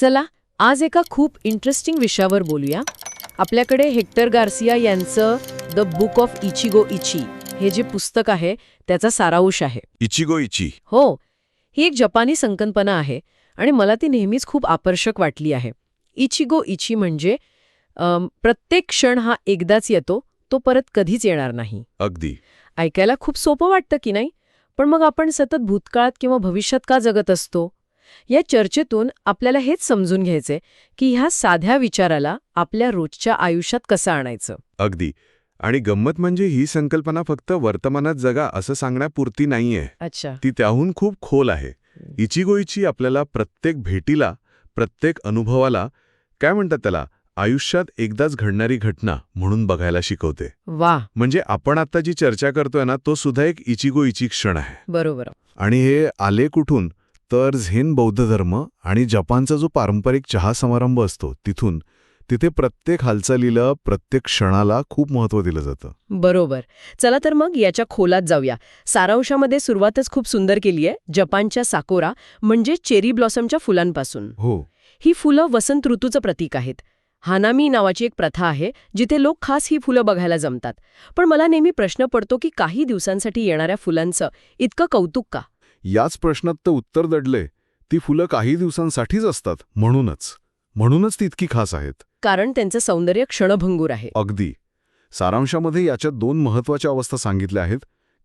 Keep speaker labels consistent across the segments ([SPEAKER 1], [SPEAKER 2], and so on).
[SPEAKER 1] चला आज एका खूप इंटरेस्टिंग विषयावर बोलूया. आपल्याकडे हेक्टर गार्सिया यांचं द बुक ऑफ इचिगो इची हे जे पुस्तक आहे त्याचा सारांश आहे.
[SPEAKER 2] इचिगो इची.
[SPEAKER 1] हो, ही एक जपानी संकल्पना आहे आणि मला ती नेहमीच खूप आकर्षक वाटली आहे. इचिगो इची म्हणजे प्रत्येक क्षण हा एकदाच येतो, तो परत कधीच येणार नाही.
[SPEAKER 2] अगदी.
[SPEAKER 1] ऐकायला खूप सोपं वाटतं की नाही? पण मग आपण सतत भूतकाळात किंवा भविष्यात का जगत असतो? या चर्चेतून आपल्याला हेच समजून घ्यायचे की ह्या साध्या विचाराला आपल्या रोजच्या आयुष्यात कसं आणायचं.
[SPEAKER 2] अगदी. आणि गंमत म्हणजे ही संकल्पना फक्त वर्तमानात जगा असं सांगण्यापुरती नाहीये.
[SPEAKER 1] अच्छा.
[SPEAKER 2] ती त्याहून खूप खोल आहे. इचिगो इची आपल्याला प्रत्येक भेटीला, प्रत्येक अनुभवाला, काय म्हणतात त्याला, आयुष्यात एकदाच घडणारी घटना म्हणून बघायला शिकवते.
[SPEAKER 1] वा.
[SPEAKER 2] म्हणजे आपण आता जी चर्चा करतोय ना, तो सुद्धा एक इचिगो इची क्षण आहे.
[SPEAKER 1] बरोबर.
[SPEAKER 2] आणि हे आले कुठून तर झेन बौद्ध धर्म आणि जपानचा जो पारंपरिक चहा समारंभ असतो तिथून. तिथे प्रत्येक हालचालीला, प्रत्येक क्षणाला खूप महत्त्व दिलं जातं.
[SPEAKER 1] बरोबर. चला तर मग याच्या खोलात जाऊया. सारांशामध्ये सुरुवातच खूप सुंदर केली आहे, जपानच्या साकोरा म्हणजे चेरी ब्लॉसमच्या फुलांपासून.
[SPEAKER 2] हो.
[SPEAKER 1] ही फुलं वसंत ऋतूचं प्रतीक आहेत. हानामी नावाची एक प्रथा आहे जिथे लोक खास ही फुलं बघायला जमतात. पण मला नेहमी प्रश्न पडतो की काही दिवसांसाठी येणाऱ्या फुलांचं इतकं कौतुक का?
[SPEAKER 2] याच प्रश्नात तर उत्तर दडलंय. ती फुलं काही दिवसांसाठीच असतात, म्हणूनच ती इतकी खास आहेत.
[SPEAKER 1] कारण त्यांचं सौंदर्य क्षणभंगूर आहे.
[SPEAKER 2] अगदी. सारांशामध्ये याच्या दोन महत्त्वाच्या अवस्था सांगितल्या आहेत.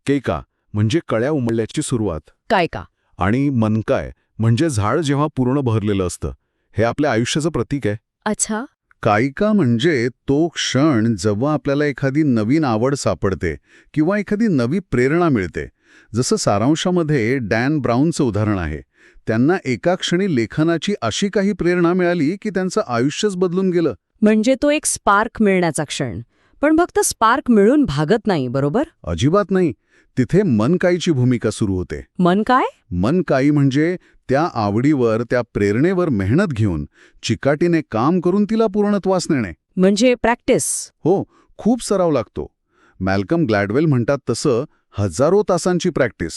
[SPEAKER 2] केका म्हणजे कळ्या उमलण्याची सुरुवात,
[SPEAKER 1] काय का?
[SPEAKER 2] आणि मनकाय म्हणजे झाड जेव्हा पूर्ण बहरलेलं असतं. हे आपल्या आयुष्याचं प्रतीक आहे.
[SPEAKER 1] अच्छा.
[SPEAKER 3] कायिका म्हणजे तो क्षण जेव्हा आपल्याला एखादी नवीन आवड सापडते किंवा एखादी नवी प्रेरणा मिळते. जसं सारांशामध्ये डॅन ब्राऊनचं उदाहरण आहे. त्यांना एका क्षणी लेखनाची अशी काही प्रेरणा मिळाली की त्यांचं आयुष्यच बदलून गेलं.
[SPEAKER 1] म्हणजे तो एक स्पार्क मिळण्याचा क्षण. पण फक्त स्पार्क मिळून भागत नाही, बरोबर?
[SPEAKER 3] अजिबात नाही. तिथे मनकाईची भूमिका सुरू होते.
[SPEAKER 1] मन काय?
[SPEAKER 3] मनकाई म्हणजे त्या आवडीवर, त्या प्रेरणेवर मेहनत घेऊन, चिकाटीने काम करून तिला पूर्णत्वास नेणे.
[SPEAKER 1] म्हणजे प्रॅक्टिस.
[SPEAKER 3] हो, खूप सराव लागतो. मॅल्कम ग्लॅडवेल म्हणतात तसं हजारो तासांची प्रॅक्टिस.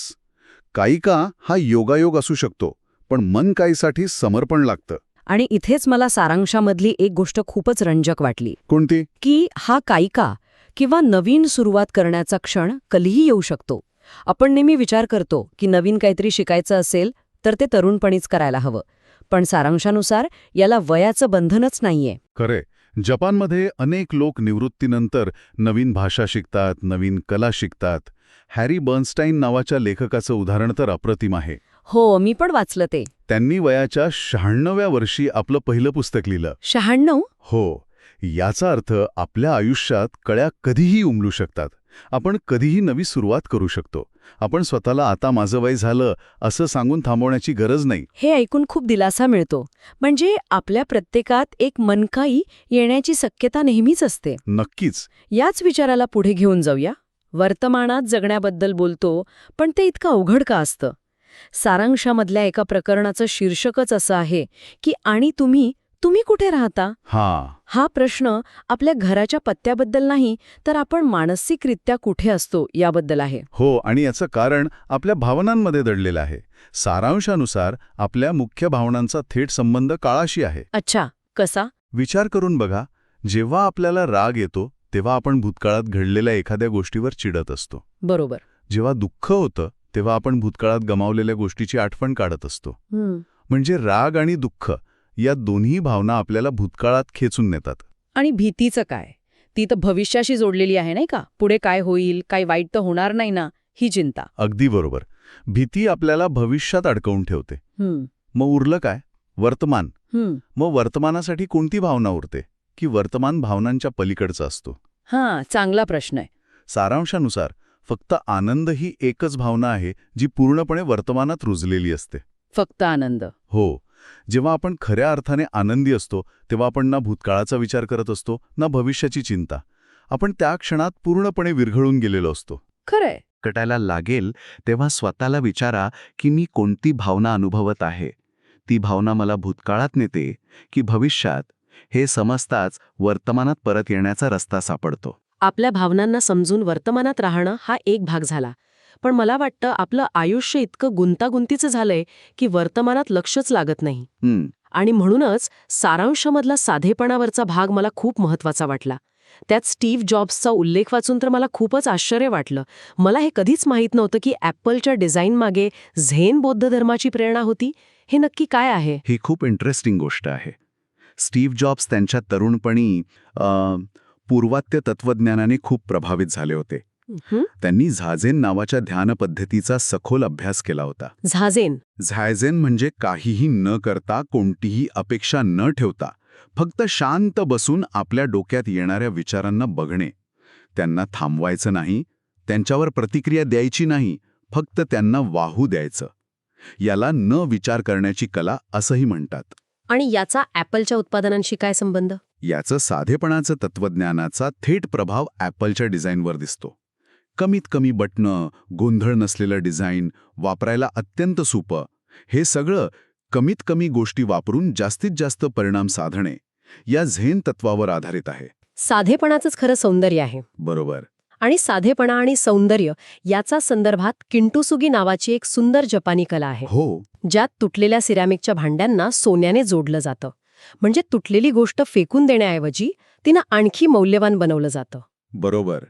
[SPEAKER 3] कायिका हा योगायोग असू शकतो, पण मनकाईसाठी समर्पण लागतं.
[SPEAKER 1] आणि इथेच मला सारांशामधली एक गोष्ट खूपच रंजक वाटली.
[SPEAKER 3] कोणती?
[SPEAKER 1] की हा कायिका किंवा नवीन सुरुवात करण्याचा क्षण कधीही येऊ शकतो. आपण नेहमी विचार करतो की नवीन काहीतरी शिकायचं असेल तर ते तरुणपणीच करायला हवं. पण सारांशानुसार याला वयाचं बंधनच नाहीये.
[SPEAKER 3] खरे. जपानमध्ये अनेक लोक निवृत्तीनंतर नवीन भाषा शिकतात, नवीन कला शिकतात. हॅरी बर्नस्टाईन नावाच्या लेखकाचं उदाहरण तर अप्रतिम आहे.
[SPEAKER 1] हो, मी पण वाचलं ते.
[SPEAKER 3] त्यांनी वयाच्या 96व्या वर्षी आपलं पहिलं पुस्तक लिहिलं.
[SPEAKER 1] 96?
[SPEAKER 3] हो. याचा अर्थ आपल्या आयुष्यात कळ्या कधीही उमलू शकतात. आपण कधीही नवी सुरुवात करू शकतो. आपण स्वतःला आता माझं वय झालं असं सांगून थांबवण्याची गरज नाही.
[SPEAKER 1] हे ऐकून खूप दिलासा मिळतो. म्हणजे आपल्या प्रत्येकात एक मनकाई येण्याची शक्यता नेहमीच असते.
[SPEAKER 3] नक्कीच.
[SPEAKER 1] याच विचाराला पुढे घेऊन जाऊया. वर्तमानात जगण्याबद्दल बोलतो, पण ते इतकं अवघड का असतं? सारांशामधल्या एका प्रकरणाचं शीर्षकच असं आहे की आणि तुम्ही कुठे राहता? हा प्रश्न आपल्या घराच्या पत्त्याबद्दल नाही, तर आपण मानसिकरित्या कुठे असतो याबद्दल आहे.
[SPEAKER 3] हो, आणि याचं कारण आपल्या भावनांमध्ये दडलेलं आहे. सारांशानुसार आपल्या मुख्य भावनांचा थेट संबंध काळाशी आहे.
[SPEAKER 1] अच्छा, कसा?
[SPEAKER 3] विचार करून बघा. जेव्हा आपल्याला राग येतो तेव्हा आपण भूतकाळात घडलेल्या एखाद्या गोष्टीवर चिडत असतो.
[SPEAKER 1] बरोबर.
[SPEAKER 3] जेव्हा दुःख होतं तेव्हा आपण भूतकाळात गमावलेल्या गोष्टीची आठवण काढत असतो. म्हणजे राग आणि दुःख या दोन्ही भावना आपल्याला भूतकाळात खेचून नेतात.
[SPEAKER 1] आणि भीतीचं काय? ती तर भविष्याशी जोडलेली आहे नाही का? पुढे काय होईल, काय वाईट तर होणार नाही ना, ही चिंता.
[SPEAKER 3] अगदी बरोबर. भीती आपल्याला भविष्यात अडकवून ठेवते. मग उरलं काय? वर्तमान. मग वर्तमानासाठी कोणती भावना उरते? की वर्तमान भावनांच्या पलीकडचं असतो?
[SPEAKER 1] चांगला प्रश्न आहे.
[SPEAKER 3] सारांशानुसार फक्त आनंद ही एकच भावना आहे जी पूर्णपणे वर्तमानात रुजलेली असते.
[SPEAKER 1] फक्त आनंद?
[SPEAKER 3] हो. जेव्हा आपण खऱ्या अर्थाने आनंदी असतो तेव्हा आपण ना भूतकाळाचा विचार करत असतो ना भविष्याची चिंता. आपण त्या क्षणात पूर्णपणे विरघळून गेलेलो असतो.
[SPEAKER 1] खरंय.
[SPEAKER 4] कटायला लागेल तेव्हा स्वतःला विचारा की मी कोणती भावना अनुभवत आहे. ती भावना मला भूतकाळात नेते की भविष्यात? हे समजताच वर्तमानात परत येण्याचा रस्ता सापडतो.
[SPEAKER 1] आपल्या भावनांना समजून वर्तमानात राहणं हा एक भाग झाला. पण मला वाटतं आपलं आयुष्य इतकं गुंतागुंतीचं झालंय की वर्तमानात लक्षच लागत नाही. आणि म्हणूनच सारांशामधला साधेपणावरचा भाग मला खूप महत्वाचा वाटला. त्यात स्टीव्ह जॉब्सचा उल्लेख वाचून तर मला खूपच आश्चर्य वाटलं. मला हे कधीच माहीत नव्हतं की ॲपलच्या डिझाईनमागे झेन बौद्ध धर्माची प्रेरणा होती. हे नक्की काय आहे?
[SPEAKER 4] ही खूप इंटरेस्टिंग गोष्ट आहे. स्टीव्ह जॉब्स त्यांच्या तरुणपणी पूर्वात्य तत्वज्ञानाने खूप प्रभावित झाले होते. त्यांनी झाझेन नावाच्या ध्यान पद्धतीचा सखोल अभ्यास केला होता. झायझेन म्हणजे काहीही न करता, कोणतीही अपेक्षा न ठेवता, फक्त शांत बसून आपल्या डोक्यात येणाऱ्या विचारांना बघणे. त्यांना थांबवायचं नाही, त्यांच्यावर प्रतिक्रिया द्यायची नाही, फक्त त्यांना वाहू द्यायचं. याला न विचार करण्याची कला असंही म्हणतात.
[SPEAKER 1] आणि याचा ॲपलच्या उत्पादनांशी काय संबंध?
[SPEAKER 4] याचं साधेपणाचं तत्वज्ञानाचा थेट प्रभाव ॲपलच्या डिझाईनवर दिसतो. कमीत कमी बटणं, गोंधळ नसलेलं डिझाईन, वापरायला अत्यंत सोपं, हे सगळं कमीत कमी गोष्टी वापरून जास्तीत जास्त परिणाम साधणे, या झेन तत्वावर आधारित आहे.
[SPEAKER 1] साधेपणाचंच खरं सौंदर्य आहे.
[SPEAKER 4] बरोबर.
[SPEAKER 1] आणि साधेपणा आणि सौंदर्य याचा संदर्भात किंटुसुगी नावाची एक सुंदर जपानी कला आहे,
[SPEAKER 4] हो.
[SPEAKER 1] ज्यात तुटलेल्या सिरॅमिकच्या भांड्यांना सोन्याने जोडलं जातं. म्हणजे तुटलेली गोष्ट फेकून देण्याऐवजी तिनं आणखी मौल्यवान बनवलं जातं.
[SPEAKER 4] बरोबर.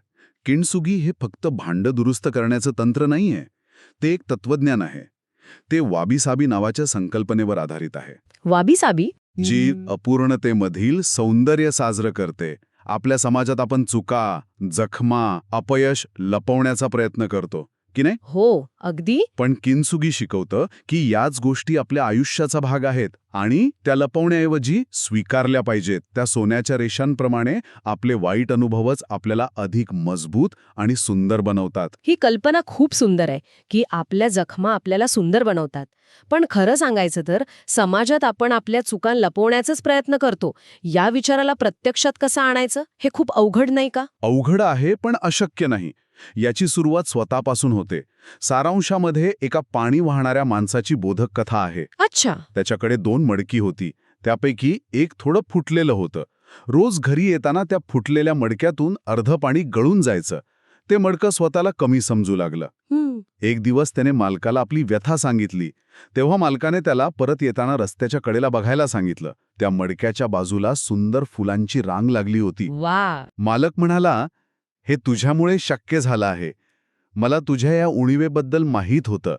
[SPEAKER 4] किंटसुगी हे फक्त भांडं दुरुस्त करण्याचं तंत्र नाहीये, ते एक तत्वज्ञान आहे. ते वाबीसाबी नावाच्या संकल्पनेवर आधारित आहे.
[SPEAKER 1] वाबीसाबी?
[SPEAKER 4] जी अपूर्णतेमधील सौंदर्य साजरं करते. आपल्या समाजात आपण चुका, जखमा, अपयश लपवण्याचा प्रयत्न करतो, की नाही?
[SPEAKER 1] हो, अगदी.
[SPEAKER 4] पण किंटसुगी शिकवतं की याच गोष्टी आपल्या आयुष्याचा भाग आहेत आणि त्या लपवण्याऐवजी स्वीकारल्या पाहिजेत. त्या सोन्याच्या रेषांप्रमाणे आपले वाईट अनुभवच आपल्याला अधिक मजबूत आणि सुंदर बनवतात.
[SPEAKER 1] ही कल्पना खूप सुंदर आहे की आपल्या जखमा आपल्याला सुंदर बनवतात. पण खरं सांगायचं तर समाजात आपण आपल्या चुका लपवण्याचाच प्रयत्न करतो. या विचाराला प्रत्यक्षात कसं आणायचं हे खूप अवघड नाही का?
[SPEAKER 4] अवघड आहे, पण अशक्य नाही. याची सुरुवात स्वतःपासून होते. सारांशामध्ये एका पाणी वाहणाऱ्या माणसाची बोधक कथा आहे.
[SPEAKER 1] अच्छा.
[SPEAKER 4] त्याच्याकडे 2 मडकी होती. त्यापैकी एक थोडं फुटलेलं होतं. रोज घरी येताना त्या फुटलेल्या मडक्यातून अर्धं पाणी गळून जायचं. ते मडकं स्वतःला कमी समजू लागलं. एक दिवस त्याने मालकाला आपली व्यथा सांगितली. तेव्हा मालकाने त्याला परत येताना रस्त्याच्या कडेला बघायला सांगितलं. त्या मडक्याच्या बाजूला सुंदर फुलांची रांग लागली होती.
[SPEAKER 1] वा.
[SPEAKER 4] मालक म्हणाला, हे तुझ्यामुळे शक्य झालं आहे. मला तुझ्या या उणीवेबद्दल माहीत होतं.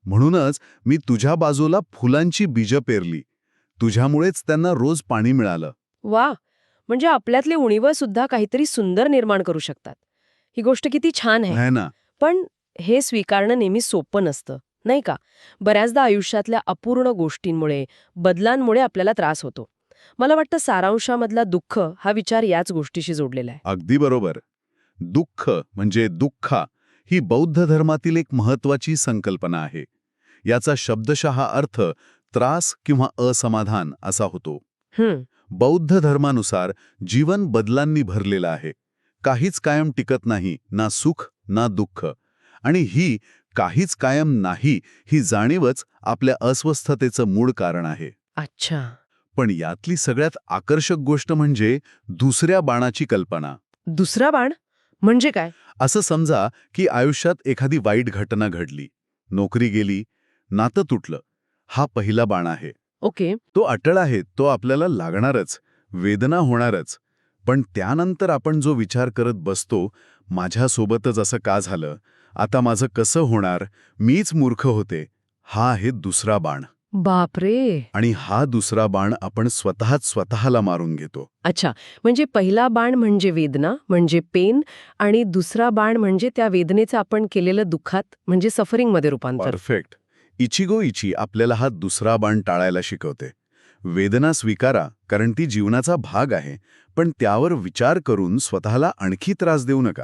[SPEAKER 4] म्हणूनच मी तुझ्या बाजूला फुलांची बीजं पेरली. तुझ्यामुळेच त्यांना रोज पाणी मिळालं.
[SPEAKER 1] वा. म्हणजे आपल्यातले उणीव सुद्धा काहीतरी सुंदर निर्माण करू शकतात. ही गोष्ट किती छान आहे.
[SPEAKER 4] है ना?
[SPEAKER 1] पण हे स्वीकारणं नेहमी सोपं नसतं, नाही का? बऱ्याचदा आयुष्यातल्या अपूर्ण गोष्टींमुळे, बदलांमुळे आपल्याला त्रास होतो. मला वाटतं सारांशामधला दुःख हा विचार याच गोष्टीशी जोडलेला आहे.
[SPEAKER 4] अगदी बरोबर. दुःख म्हणजे दुःखा ही बौद्ध धर्मातील एक महत्वाची संकल्पना आहे. याचा शब्दशः अर्थ त्रास किंवा असमाधान असा होतो. बौद्ध धर्मानुसार जीवन बदलांनी भरलेलं आहे. काहीच कायम टिकत नाही, ना सुख ना दुःख. आणि ही काहीच कायम नाही ही जाणीवच आपल्या अस्वस्थतेचं मूळ कारण आहे.
[SPEAKER 1] अच्छा.
[SPEAKER 4] पण यातली सगळ्यात आकर्षक गोष्ट म्हणजे दुसऱ्या बाणाची कल्पना.
[SPEAKER 1] दुसरा बाण म्हणजे काय?
[SPEAKER 4] असं समजा की आयुष्यात एखादी वाईट घटना घडली, नोकरी गेली, नातं तुटलं. हा पहिला बाण आहे.
[SPEAKER 1] ओके.
[SPEAKER 4] तो अटळ आहे, तो आपल्याला लागणारच, वेदना होणारच. पण त्यानंतर आपण जो विचार करत बसतो, माझ्यासोबतच असं का झालं, आता माझं कसं होणार, मीच मूर्ख होते, हा आहे दुसरा बाण.
[SPEAKER 1] बापरे.
[SPEAKER 4] आणि हा दुसरा बाण आपण स्वतःला मारून घेतो.
[SPEAKER 1] अच्छा, म्हणजे पहिला बाण म्हणजे वेदना, म्हणजे पेन, आणि दुसरा बाण म्हणजे त्या वेदनेचं आपण केलेलं दुःखात म्हणजे सफरिंगमध्ये रूपांतर.
[SPEAKER 4] परफेक्ट. इचिगो इची आपल्याला हा दुसरा बाण टाळायला शिकवते. वेदना स्वीकारा, कारण ती जीवनाचा भाग आहे, पण त्यावर विचार करून स्वतःला आणखी त्रास देऊ नका.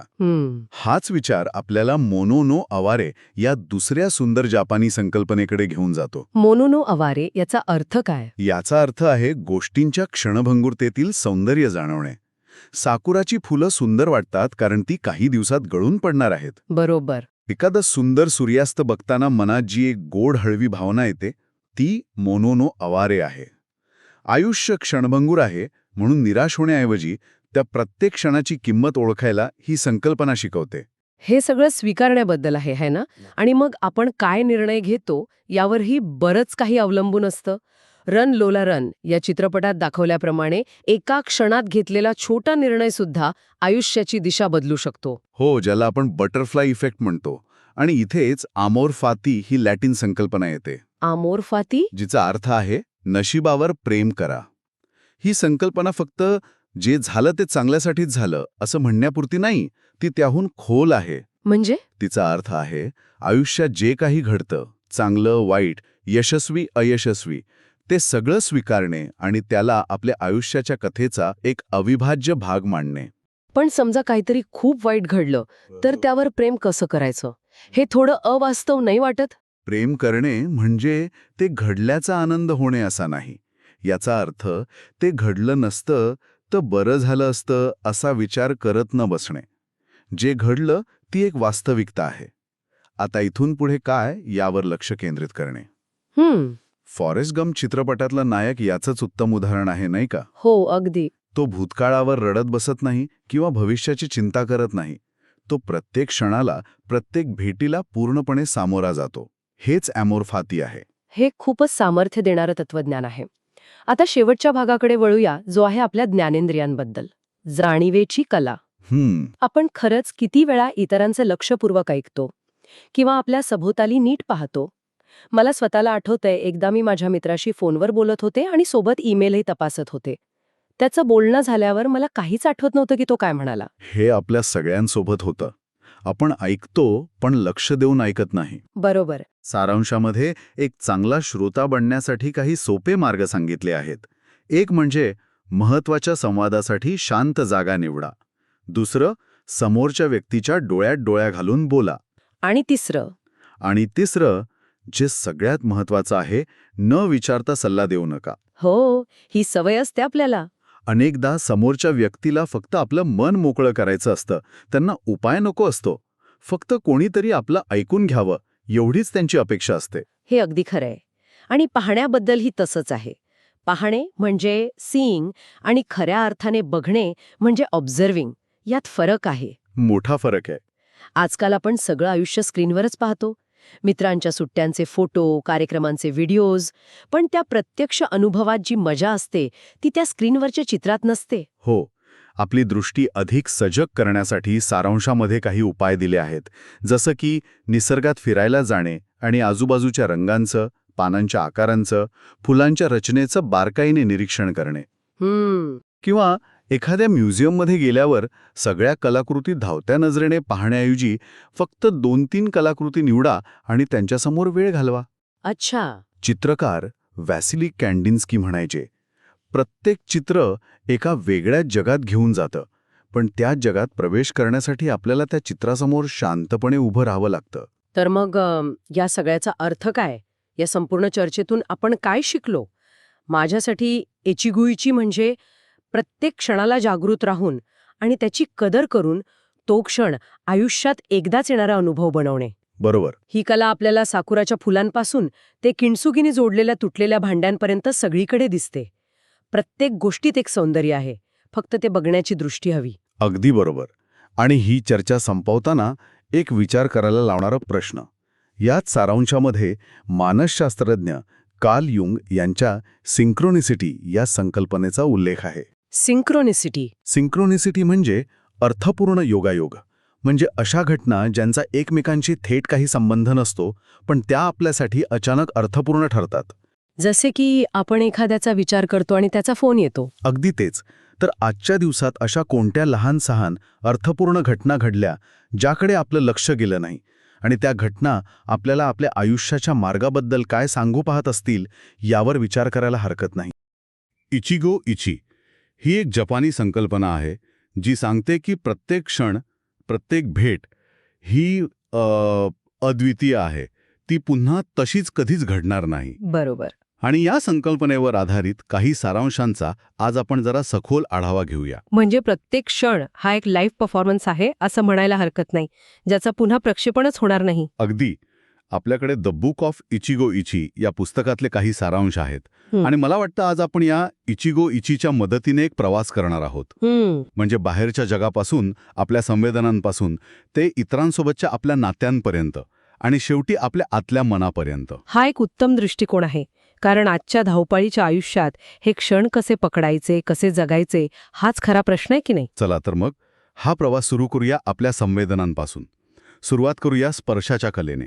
[SPEAKER 4] हाच विचार आपल्याला मोनो नो अवारे या दुसऱ्या सुंदर जापानी संकल्पनेकडे घेऊन जातो.
[SPEAKER 1] मोनो नो अवारे याचा अर्थ काय?
[SPEAKER 4] याचा अर्थ आहे गोष्टींच्या क्षणभंगुरतेतील सौंदर्य जाणवणे. साकुराची फुलं सुंदर वाटतात कारण ती काही दिवसात गळून पडणार आहेत.
[SPEAKER 1] बरोबर.
[SPEAKER 4] एखादा सुंदर सूर्यास्त बघताना मनात जी एक गोड हळवी भावना येते, ती मोनो नो अवारे आहे. आयुष्य क्षणभंगूर आहे, म्हणून निराश होण्याऐवजी त्या प्रत्येक क्षणाची किंमत ओळखायला ही संकल्पना शिकवते.
[SPEAKER 1] हे सगळं स्वीकारण्याबद्दल आहे, है ना? आणि मग आपण काय निर्णय घेतो यावरही बरंच काही अवलंबून असतं. रन लोला रन या चित्रपटात दाखवल्याप्रमाणे एका क्षणात घेतलेला छोटा निर्णय सुद्धा आयुष्याची दिशा बदलू शकतो.
[SPEAKER 3] हो, ज्याला आपण बटरफ्लाय इफेक्ट म्हणतो. आणि इथेच आमोर फाती ही लॅटिन संकल्पना येते,
[SPEAKER 1] आमोर फाती?
[SPEAKER 3] जिचा अर्थ आहे नशिबावर प्रेम करा. ही संकल्पना फक्त जे झालं ते चांगल्यासाठीच झालं असं म्हणण्यापुरती नाही, ती त्याहून खोल आहे.
[SPEAKER 1] म्हणजे
[SPEAKER 3] तिचा अर्थ आहे आयुष्यात जे काही घडतं, चांगलं वाईट, यशस्वी अयशस्वी, ते सगळं स्वीकारणे आणि त्याला आपल्या आयुष्याच्या कथेचा एक अविभाज्य भाग मानणे.
[SPEAKER 1] पण समजा काहीतरी खूप वाईट घडलं तर त्यावर प्रेम कसं करायचं? हे थोडं अवास्तव नाही वाटत?
[SPEAKER 3] प्रेम करणे म्हणजे ते घडल्याचा आनंद होणे असा नाही. याचा अर्थ ते घडलं नसतं तर बरं झालं असतं असा विचार करत न बसणे. जे घडलं ती एक वास्तविकता आहे. आता इथून पुढे काय यावर लक्ष केंद्रित करणे. फॉरेस्ट गंप चित्रपटातला नायक याचंच उत्तम उदाहरण आहे, नाही का?
[SPEAKER 1] हो, अगदी.
[SPEAKER 3] तो भूतकाळावर रडत बसत नाही किंवा भविष्याची चिंता करत नाही. तो प्रत्येक क्षणाला, प्रत्येक भेटीला पूर्णपणे सामोरा जातो. हेच अमोर फाती आहे.
[SPEAKER 1] हे खूपच सामर्थ्य देणारं तत्वज्ञान आहे. आता शेवटच्या भागाकडे वळूया, जो आहे आपल्या ज्ञानेंद्रियांबद्दल. जाणीवेची कला. आपण खरंच किती वेळा इतरांचं लक्षपूर्वक ऐकतो किंवा आपल्या सभोवताली नीट पाहतो? मला स्वतःला आठवतंय, एकदा मी माझ्या मित्राशी फोनवर बोलत होते आणि सोबत ईमेलही तपासत होते. त्याचं बोलणं झाल्यावर मला काहीच आठवत नव्हतं की तो काय म्हणाला.
[SPEAKER 3] हे आपल्या सगळ्यांसोबत होतं. आपण ऐकतो पण लक्ष देऊन ऐकत नाही.
[SPEAKER 1] बरोबर.
[SPEAKER 3] सारांशामध्ये एक चांगला श्रोता बनण्यासाठी काही सोपे मार्ग सांगितले आहेत. एक म्हणजे महत्वाच्या संवादासाठी शांत जागा निवडा. दुसरं, समोरच्या व्यक्तीच्या डोळ्यात डोळ्या घालून बोला.
[SPEAKER 1] आणि तिसरं,
[SPEAKER 3] जे सगळ्यात महत्वाचं आहे, न विचारता सल्ला देऊ नका.
[SPEAKER 1] हो, ही सवय असते आपल्याला.
[SPEAKER 3] अनेकदा समोरच्या व्यक्तीला फक्त आपलं मन मोकळं करायचं असतं. त्यांना उपाय नको असतो. फक्त कोणीतरी आपलं ऐकून घ्यावं एवढीच त्यांची अपेक्षा असते.
[SPEAKER 1] हे अगदी खरंय. आणि पाहण्याबद्दलही तसंच आहे. पाहणे म्हणजे सीइंग आणि खऱ्या अर्थाने बघणे म्हणजे ऑब्झर्विंग. यात फरक आहे.
[SPEAKER 3] मोठा फरक आहे.
[SPEAKER 1] आजकाल आपण सगळं आयुष्य स्क्रीनवरच पाहतो. मित्रांच्या सुट्ट्यांचे फोटो, कार्यक्रमांचे व्हिडिओज. पण त्या प्रत्यक्ष अनुभवात जी मजा असते ती त्या स्क्रीनवरच्या चित्रात नसते.
[SPEAKER 3] हो, आपली दृष्टी अधिक सजग करण्यासाठी सारांशामध्ये काही उपाय दिले आहेत. जसं की निसर्गात फिरायला जाणे आणि आजूबाजूच्या रंगांचं, पानांच्या आकारांचं, फुलांच्या रचनेचं बारकाईने निरीक्षण करणे. किंवा एखाद्या म्युझियममध्ये गेल्यावर सगळ्या कलाकृती धावत्या नजरेने पाहण्याऐवजी फक्त 2-3 कलाकृती निवडा आणि त्यांच्यासमोर वेळ घालवा.
[SPEAKER 1] अच्छा.
[SPEAKER 3] चित्रकार वॅसिली कँडिन्स्की म्हणायचे, प्रत्येक चित्र एका वेगळ्या जगात घेऊन जातं, पण त्या जगात प्रवेश करण्यासाठी आपल्याला त्या चित्रासमोर शांतपणे उभं राहावं लागतं.
[SPEAKER 1] तर मग या सगळ्याचा अर्थ काय? या संपूर्ण चर्चेतून आपण काय शिकलो? माझ्यासाठी एचिगो-इची म्हणजे प्रत्येक क्षणाला जागृत राहून आणि त्याची कदर करून तो क्षण आयुष्यात एकदाच येणारा अनुभव बनवणे.
[SPEAKER 3] बरोबर.
[SPEAKER 1] ही कला आपल्याला साकुराच्या फुलांपासून ते किणसुगीने जोडलेल्या तुटलेल्या भांड्यांपर्यंत सगळीकडे दिसते. प्रत्येक गोष्टीत एक सौंदर्य आहे. फक्त ते बघण्याची दृष्टी हवी.
[SPEAKER 3] अगदी बरोबर. आणि ही चर्चा संपवताना एक विचार करायला लावणारा प्रश्न. याच सारांशामध्ये मानसशास्त्रज्ञ कार्ल युंग यांच्या सिंक्रोनिसिटी या संकल्पनेचा उल्लेख आहे. सिंक्रोनिसिटी म्हणजे अर्थपूर्ण योगायोग. म्हणजे अशा घटना ज्यांचा एकमेकांशी थेट काही संबंध नसतो, पण त्या आपल्यासाठी अचानक अर्थपूर्ण ठरतात.
[SPEAKER 1] जसे की आपण एखाद्याचा विचार करतो आणि त्याचा फोन येतो.
[SPEAKER 3] अगदी तेच. तर आजच्या दिवसात अशा कोणत्या लहान-सहान अर्थपूर्ण घटना घडल्या ज्याकडे आपलं लक्ष गेलं नाही, आणि त्या घटना आपल्याला आपल्या आयुष्याच्या मार्गाबद्दल काय सांगू पाहत असतील यावर विचार करायला हरकत नाही. इचिगो-इची ही एक जपानी संकल्पना आहे जी सांगते की प्रत्येक क्षण, प्रत्येक भेट ही अद्वितीय आहे. ती पुन्हा तशीच कधीच घडणार नाही.
[SPEAKER 1] बरोबर.
[SPEAKER 3] आणि या संकल्पनेवर आधारित काही सारांशांचा आज आपण जरा सखोल आढावा घेऊया.
[SPEAKER 1] म्हणजे प्रत्येक क्षण हा एक लाईव्ह परफॉर्मन्स आहे असं म्हणायला हरकत नाही, ज्याचा पुन्हा प्रक्षेपणच होणार नाही.
[SPEAKER 3] अगदी. आपल्याकडे द बुक ऑफ इचिगो-इची या पुस्तकातले काही सारांश आहेत. आणि मला वाटतं आज आपण या इचिगो-इचीच्या मदतीने एक प्रवास करणार आहोत. म्हणजे बाहेरच्या जगापासून, आपल्या संवेदनांपासून ते इतरांसोबतच्या आपल्या नात्यांपर्यंत आणि शेवटी आपल्या आतल्या मनापर्यंत.
[SPEAKER 1] हा एक उत्तम दृष्टिकोन आहे. कारण आजच्या धावपळीच्या आयुष्यात हे क्षण कसे पकडायचे, कसे जगायचे, हाच खरा प्रश्न आहे की नाही?
[SPEAKER 3] चला तर मग हा प्रवास सुरू करूया आपल्या संवेदनांपासून. सुरुवात करूया स्पर्शाच्या कलेने.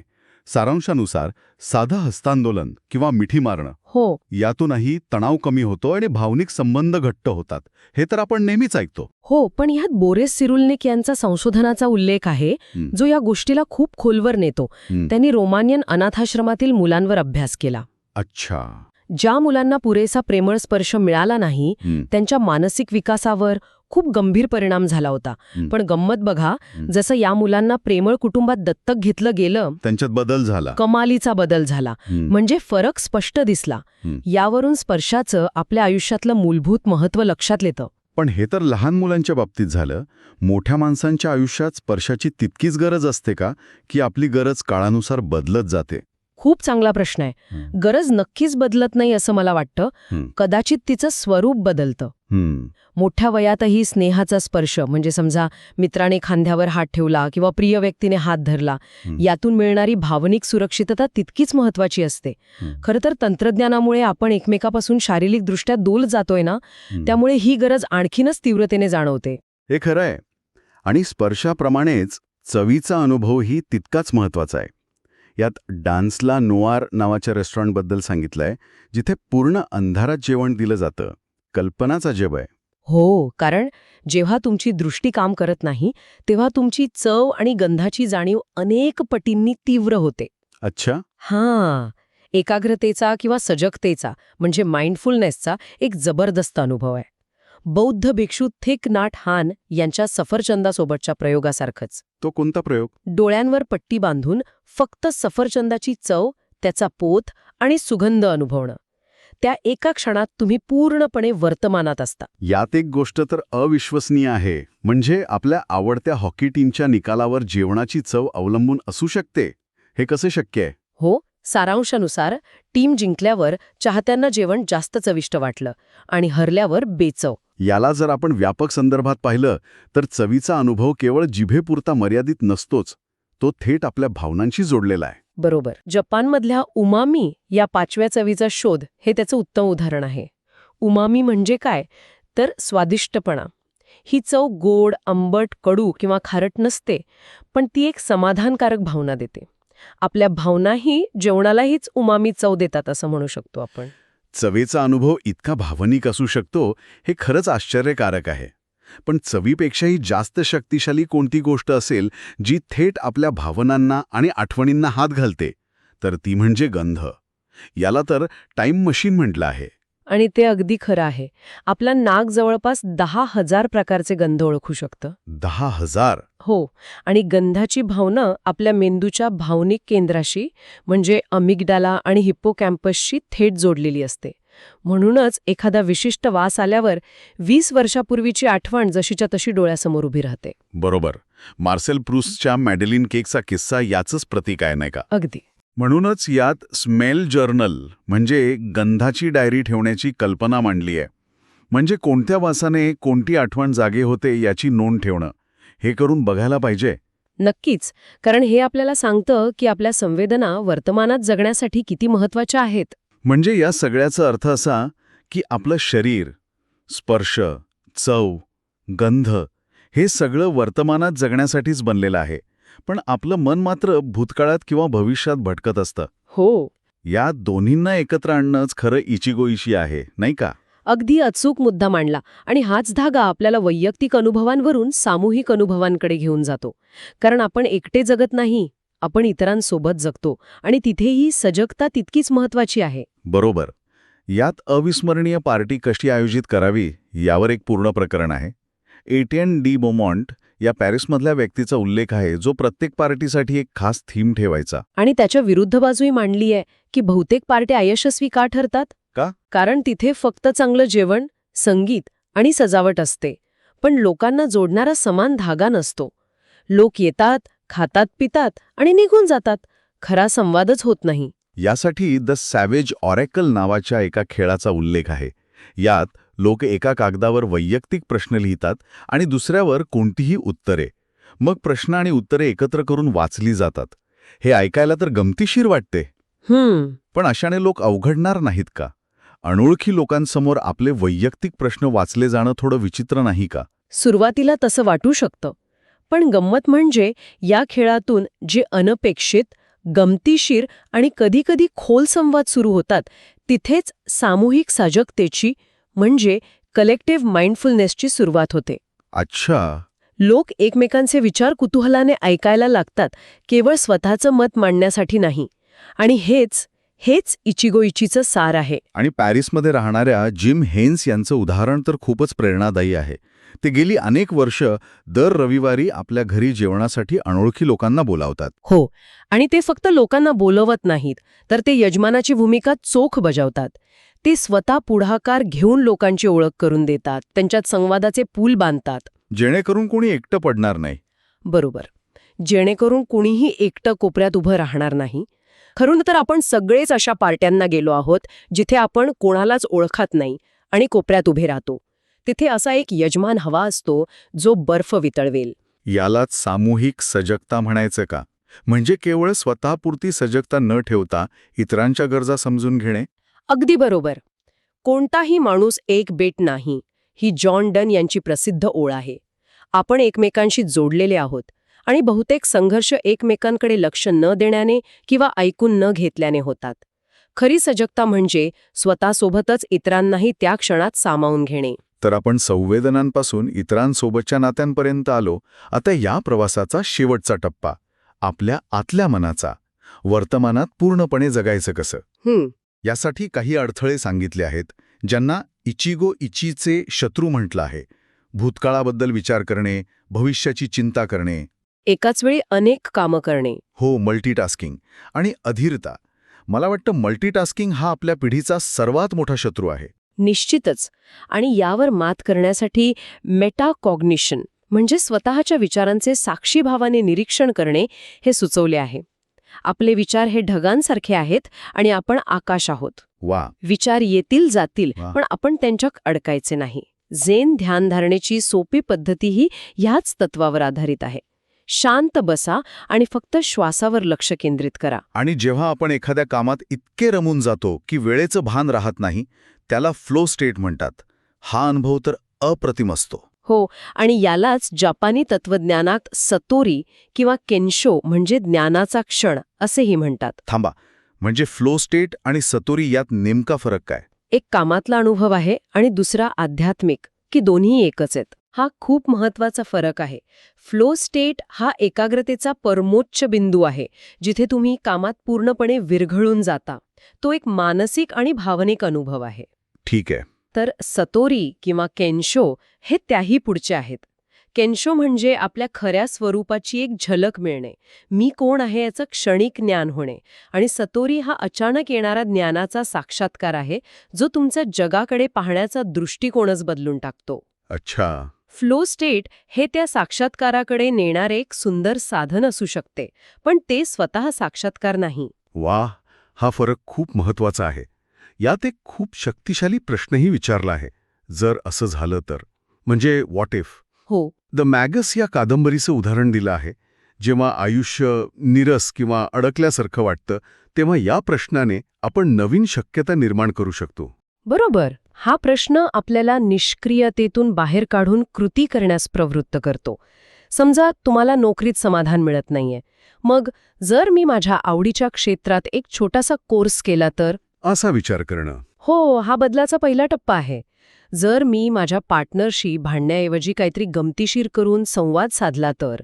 [SPEAKER 3] सारांशानुसार साधं हस्तांदोलन किंवा मिठी मारणं,
[SPEAKER 1] हो,
[SPEAKER 3] यातूनही तणाव कमी होतो आणि भावनिक संबंध घट्ट होतात. हे तर आपण नेहमीच ऐकतो.
[SPEAKER 1] हो, पण ह्यात बोरिस सिरुल्निक यांचा संशोधनाचा उल्लेख आहे, जो या गोष्टीला खूप खोलवर नेतो. त्यांनी रोमानियन अनाथाश्रमातील मुलांवर अभ्यास केला.
[SPEAKER 3] अच्छा.
[SPEAKER 1] ज्या मुलांना पुरेसा प्रेमळ स्पर्श मिळाला नाही, त्यांच्या मानसिक विकासावर खूप गंभीर परिणाम झाला होता. पण गंमत बघा, जसं या मुलांना प्रेमळ कुटुंबात दत्तक घेतलं गेलं,
[SPEAKER 3] त्यांच्यात बदल झाला.
[SPEAKER 1] कमालीचा बदल झाला. म्हणजे फरक स्पष्ट दिसला. यावरून स्पर्शाचं आपल्या आयुष्यातलं मूलभूत महत्त्व लक्षात येतं.
[SPEAKER 3] पण हे तर लहान मुलांच्या बाबतीत झालं. मोठ्या माणसांच्या आयुष्यात स्पर्शाची तितकीच गरज असते का, की आपली गरज काळानुसार बदलत जाते?
[SPEAKER 1] खूप चांगला प्रश्न आहे. गरज नक्कीच बदलत नाही असं मला वाटतं. कदाचित तिचं स्वरूप बदलतं. मोठ्या वयातही स्नेहाचा स्पर्श, म्हणजे समजा मित्राने खांद्यावर हात ठेवला किंवा प्रिय व्यक्तीने हात धरला, यातून मिळणारी भावनिक सुरक्षितता तितकीच महत्वाची असते. खरं तर तंत्रज्ञानामुळे आपण एकमेकापासून शारीरिकदृष्ट्या दूर जातोय ना, त्यामुळे ही गरज आणखीनच तीव्रतेने जाणवते.
[SPEAKER 3] हे खरं आहे. आणि स्पर्शाप्रमाणेच चवीचा अनुभवही तितकाच महत्वाचा आहे. यात डान्सला नोआर नावाच्या रेस्टॉरंटबद्दल सांगितलंय, जिथे पूर्ण अंधारात जेवण दिलं जातं. कल्पनाचा जब आहे.
[SPEAKER 1] हो, कारण जेव्हा तुमची दृष्टी काम करत नाही, तेव्हा तुमची चव आणि गंधाची जाणीव अनेक पटींनी तीव्र होते.
[SPEAKER 3] अच्छा.
[SPEAKER 1] हां, एकाग्रतेचा किंवा सजगतेचा, म्हणजे माइंडफुलनेसचा एक जबरदस्त अनुभव आहे. बौद्ध भिक्षू थिक नाट हान यांच्या सफरचंदासोबतच्या प्रयोगासारखंच.
[SPEAKER 3] तो कोणता प्रयोग?
[SPEAKER 1] डोळ्यांवर पट्टी बांधून फक्त सफरचंदाची चव, त्याचा पोत आणि सुगंध अनुभवणं. त्या एका क्षणात तुम्ही पूर्णपणे वर्तमानात असता.
[SPEAKER 3] यात एक गोष्ट तर अविश्वसनीय आहे. म्हणजे आपल्या आवडत्या हॉकी टीमच्या निकालावर जेवणाची चव अवलंबून असू शकते. हे कसे शक्य आहे?
[SPEAKER 1] हो, सारांशानुसार टीम जिंकल्यावर चाहत्यांना जेवण जास्त चविष्ट वाटलं आणि हरल्यावर बेचव.
[SPEAKER 3] याला जर आपण व्यापक संदर्भात पाहिलं तर चवीचा अनुभव केवळ जिभेपुरता मर्यादित नसतोच. तो थेट आपल्या भावनांशी जोडलेला आहे.
[SPEAKER 1] बरोबर. जपानमधल्या उमामी या 5व्या चवीचा शोध हे त्याचं उत्तम उदाहरण आहे. उमामी म्हणजे काय? तर स्वादिष्टपणा. ही चव गोड, आंबट, कडू किंवा खारट नसते, पण ती एक समाधानकारक भावना देते. आपल्या भावनाही जेवणालाहीच उमामी चव देतात असं म्हणू शकतो आपण.
[SPEAKER 3] चवेचा अनुभव इतका भावनिक असू शकतो, हे खरंच आश्चर्यकारक आहे. पण चवीपेक्षाही जास्त शक्तिशाली कोणती गोष्ट असेल जी थेट आपल्या भावनांना आणि आठवणींना हात घालते, तर ती म्हणजे गंध. याला तर टाईम मशीन म्हटलं आहे.
[SPEAKER 1] आणि ते अगदी खरं आहे. आपला नाक जवळपास 10,000 प्रकारचे गंध ओळखू शकतं.
[SPEAKER 3] 10,000?
[SPEAKER 1] हो, आणि गंधाची भावना आपल्या मेंदूच्या भावनिक केंद्राशी, म्हणजे अमिगडाला आणि हिप्पोकॅम्पसशी थेट जोडलेली असते. म्हणूनच एखादा विशिष्ट वास आल्यावर 20 वर्षापूर्वीची आठवण जशीच्या तशी डोळ्यासमोर उभी राहते.
[SPEAKER 3] बरोबर. मार्सेल प्रूस्टच्या मॅडेलिन केकचा किस्सा याचंच प्रतीक आहे, नाही का?
[SPEAKER 1] अगदी.
[SPEAKER 3] म्हणूनच यात स्मेल जर्नल म्हणजे गंधाची डायरी ठेवण्याची कल्पना मांडली आहे. म्हणजे कोणत्या वासाने कोणती आठवण जागे होते याची नोंद ठेवणं. हे करून बघायला पाहिजे.
[SPEAKER 1] नक्कीच, कारण हे आपल्याला सांगतं की आपल्या संवेदना वर्तमानात जगण्यासाठी किती महत्वाच्या आहेत.
[SPEAKER 3] म्हणजे या सगळ्याचा अर्थ असा की आपलं शरीर, स्पर्श, चव, गंध हे सगळं वर्तमानात जगण्यासाठीच बनलेलं आहे. पण आपलं मन मात्र भूतकाळात किंवा भविष्यात भटकत असतं.
[SPEAKER 1] हो,
[SPEAKER 3] या दोन्हींना एकत्र आणणंच खरं इचिगोईशी आहे, नाही का?
[SPEAKER 1] अगदी अचूक मुद्दा मांडला. आणि हाच धागा आपल्याला वैयक्तिक अनुभवांवरून सामूहिक अनुभवांकडे घेऊन जातो. कारण आपण एकटे जगत नाही, आपण इतरांसोबत जगतो आणि तिथेही सजगता तितकीच महत्वाची आहे.
[SPEAKER 3] बरोबर. यात अविस्मरणीय पार्टी कशी आयोजित करावी यावर एक पूर्ण प्रकरण आहे. एटियन डी बोमॉन्ट या पॅरिसमधल्या व्यक्तीचा उल्लेख आहे, जो प्रत्येक पार्टीसाठी एक खास थीम ठेवायचा.
[SPEAKER 1] आणि त्याच्या विरुद्ध बाजूही मांडली आहे की बहुतेक पार्ट्या अयशस्वी का ठरतात?
[SPEAKER 3] का?
[SPEAKER 1] कारण तिथे फक्त चांगलं जेवण, संगीत आणि सजावट असते, पण लोकांना जोडणारा समान धागा नसतो. लोक येतात, खातात, पितात आणि निघून जातात. खरा संवादच होत नाही.
[SPEAKER 3] यासाठी द सॅवेज ऑरेकल नावाच्या एका खेळाचा उल्लेख आहे. यात लोक एका कागदावर वैयक्तिक प्रश्न लिहितात आणि दुसऱ्यावर कोणतीही उत्तरे. मग प्रश्न आणि उत्तरे एकत्र करून वाचली जातात. हे ऐकायला तर गमतीशीर वाटते. पण अशाने लोक अवघडणार नाहीत का? अनोळखी लोकांसमोर आपले वैयक्तिक प्रश्न वाचले जाणं थोडं विचित्र नाही का?
[SPEAKER 1] सुरुवातीला तसं वाटू शकतं. पण गंमत म्हणजे या खेळातून जे अनपेक्षित, गमतीशीर आणि कधीकधी खोल संवाद सुरू होतात, तिथेच सामूहिक सजगतेची म्हणजे कलेक्टिव्ह माइंडफुलनेसची सुरुवात होते.
[SPEAKER 3] अच्छा.
[SPEAKER 1] लोक एकमेकांचे विचार कुतूहलाने ऐकायला लागतात, केवळ स्वतःचं मत मांडण्यासाठी नाही. आणि हेच इचिगो इचीचं सार आहे.
[SPEAKER 3] आणि पॅरिसमध्ये राहणाऱ्या जिम हेन्स यांचं उदाहरण तर खूपच प्रेरणादायी आहे. ते गेली अनेक वर्ष दर रविवारी आपल्या घरी जेवणासाठी अनोळखी लोकांना बोलावतात.
[SPEAKER 1] हो, आणि ते फक्त लोकांना बोलवत नाहीत, तर ते यजमानाची भूमिका चोख बजावतात. ते स्वतः पुढाकार घेऊन लोकांची ओळख करून देतात, त्यांच्यात संवादाचे पूल बांधतात.
[SPEAKER 3] जेणेकरून कोणी एकटं पडणार नाही.
[SPEAKER 1] बरोबर. जेणेकरून कुणीही एकटं कोपऱ्यात उभं राहणार नाही. खरं तर आपण सगळेच अशा पार्ट्यांना गेलो आहोत, जिथे आपण कोणालाच ओळखत नाही आणि कोपऱ्यात उभे राहतो. तिथे असा एक यजमान हवा असतो, जो बर्फ वितळवेल.
[SPEAKER 3] यालाच सामूहिक सजगता म्हणायचं का? म्हणजे केवळ स्वतःपुरती सजगता न ठेवता इतरांच्या गरजा समजून घेणे?
[SPEAKER 1] अगदी बरोबर. कोणताही माणूस एक बेट नाही, ही जॉन डन यांची प्रसिद्ध ओळ आहे. आपण एकमेकांशी जोडलेले आहोत आणि बहुतेक संघर्ष एकमेकांकडे लक्ष न देण्याने किंवा ऐकून न घेतल्याने होतात. खरी सजगता म्हणजे स्वतःसोबतच इतरांनाही त्या क्षणात सामावून घेणे.
[SPEAKER 3] तर आपण संवेदनांपासून इतरांसोबतच्या नात्यांपर्यंत आलो. आता या प्रवासाचा शेवटचा टप्पा, आपल्या आतल्या मनाचा. वर्तमानात पूर्णपणे जगायचं कसं? यासाठी काही अडथळे सांगितले आहेत, ज्यांना इचिगो इचीचे शत्रू म्हटलं आहे. भूतकाळाबद्दल विचार करणे, भविष्याची चिंता करणे,
[SPEAKER 1] एकाच वेळी अनेक कामं करणे.
[SPEAKER 3] हो, मल्टीटास्किंग आणि अधीरता. मला वाटतं मल्टीटास्किंग हा आपल्या पिढीचा सर्वात मोठा शत्रू आहे.
[SPEAKER 1] निश्चितच. आणि यावर मात करण्यासाठी मेटाकॉग्निशन म्हणजे स्वतःच्या विचारांचे साक्षीभावाने निरीक्षण करणे हे सुचवले आहे. आपले विचार हे ढगांसारखे आहेत आणि आपण आकाश आहोत.
[SPEAKER 3] वा.
[SPEAKER 1] विचार येतील जातील,
[SPEAKER 3] वा.
[SPEAKER 1] पण आपण त्यांच्यात अडकायचे नाही. झेन ध्यानधारणेची सोपी पद्धतीही ह्याच तत्वावर आधारित आहे. शांत बसा आणि फक्त श्वासावर लक्ष केंद्रित करा.
[SPEAKER 3] आणि जेव्हा आपण एखाद्या कामात इतके रमून जातो की वेळेचं भान राहत नाही, त्याला फ्लो स्टेट म्हणतात. हा अनुभव तर अप्रतिम असतो.
[SPEAKER 1] हो, आणि यालाच जपानी तत्वज्ञानात सतोरी किंवा केन्शो म्हणजे ज्ञानाचा क्षण असेही म्हणतात.
[SPEAKER 3] थांबा, म्हणजे फ्लो स्टेट आणि सतोरी यात नेमका फरक काय?
[SPEAKER 1] एक कामातला अनुभव आहे आणि दुसरा आध्यात्मिक, की दोन्ही एकच आहेत? हा खूप महत्वाचा फरक आहे. फ्लो स्टेट हा एकाग्रतेचा परमोच्च बिंदू आहे, जिथे तुम्ही कामात पूर्णपणे विरघळून जाता. तो एक मानसिक आणि भावनिक अनुभव आहे.
[SPEAKER 3] ठीक आहे.
[SPEAKER 1] तर सतोरी किंवा केन्शो हे त्याही पुढचे आहेत. केन्शो म्हणजे आपल्या खऱ्या स्वरूपाची एक झलक मिळणे, मी कोण आहे याचं क्षणिक ज्ञान होणे. आणि सतोरी हा अचानक येणारा ज्ञानाचा साक्षात्कार आहे, जो तुमचा जगाकडे पाहण्याचा दृष्टिकोनच बदलून टाकतो.
[SPEAKER 3] अच्छा.
[SPEAKER 1] फ्लो स्टेट हे त्या साक्षात्काराकडे नेणारे एक सुंदर साधन असू शकते, पण ते स्वतः साक्षात्कार नाही.
[SPEAKER 3] वा, हा फरक खूप महत्वाचा आहे. यात एक खूप शक्तिशाली प्रश्नही विचारला आहे. जर असं झालं तर, म्हणजे व्हॉट इफ?
[SPEAKER 1] हो.
[SPEAKER 3] द मॅगस या कादंबरीचं उदाहरण दिलं आहे. जेव्हा आयुष्य निरस किंवा अडकल्यासारखं वाटतं, तेव्हा या प्रश्नाने आपण नवीन शक्यता निर्माण करू शकतो.
[SPEAKER 1] बरोबर. हा प्रश्न आपल्याला निष्क्रियतेतून बाहेर काढून कृती करण्यास प्रवृत्त करतो. समजा तुम्हाला नोकरीत समाधान मिळत नाहीये. मग जर मी माझ्या आवडीच्या क्षेत्रात एक छोटासा कोर्स केला तर?
[SPEAKER 3] असा विचार करणं.
[SPEAKER 1] हो, हा बदलाचा पहिला टप्पा आहे. जर मी माझ्या पार्टनरशी भांडण्याऐवजी काहीतरी गमतीशीर करून संवाद साधला तर?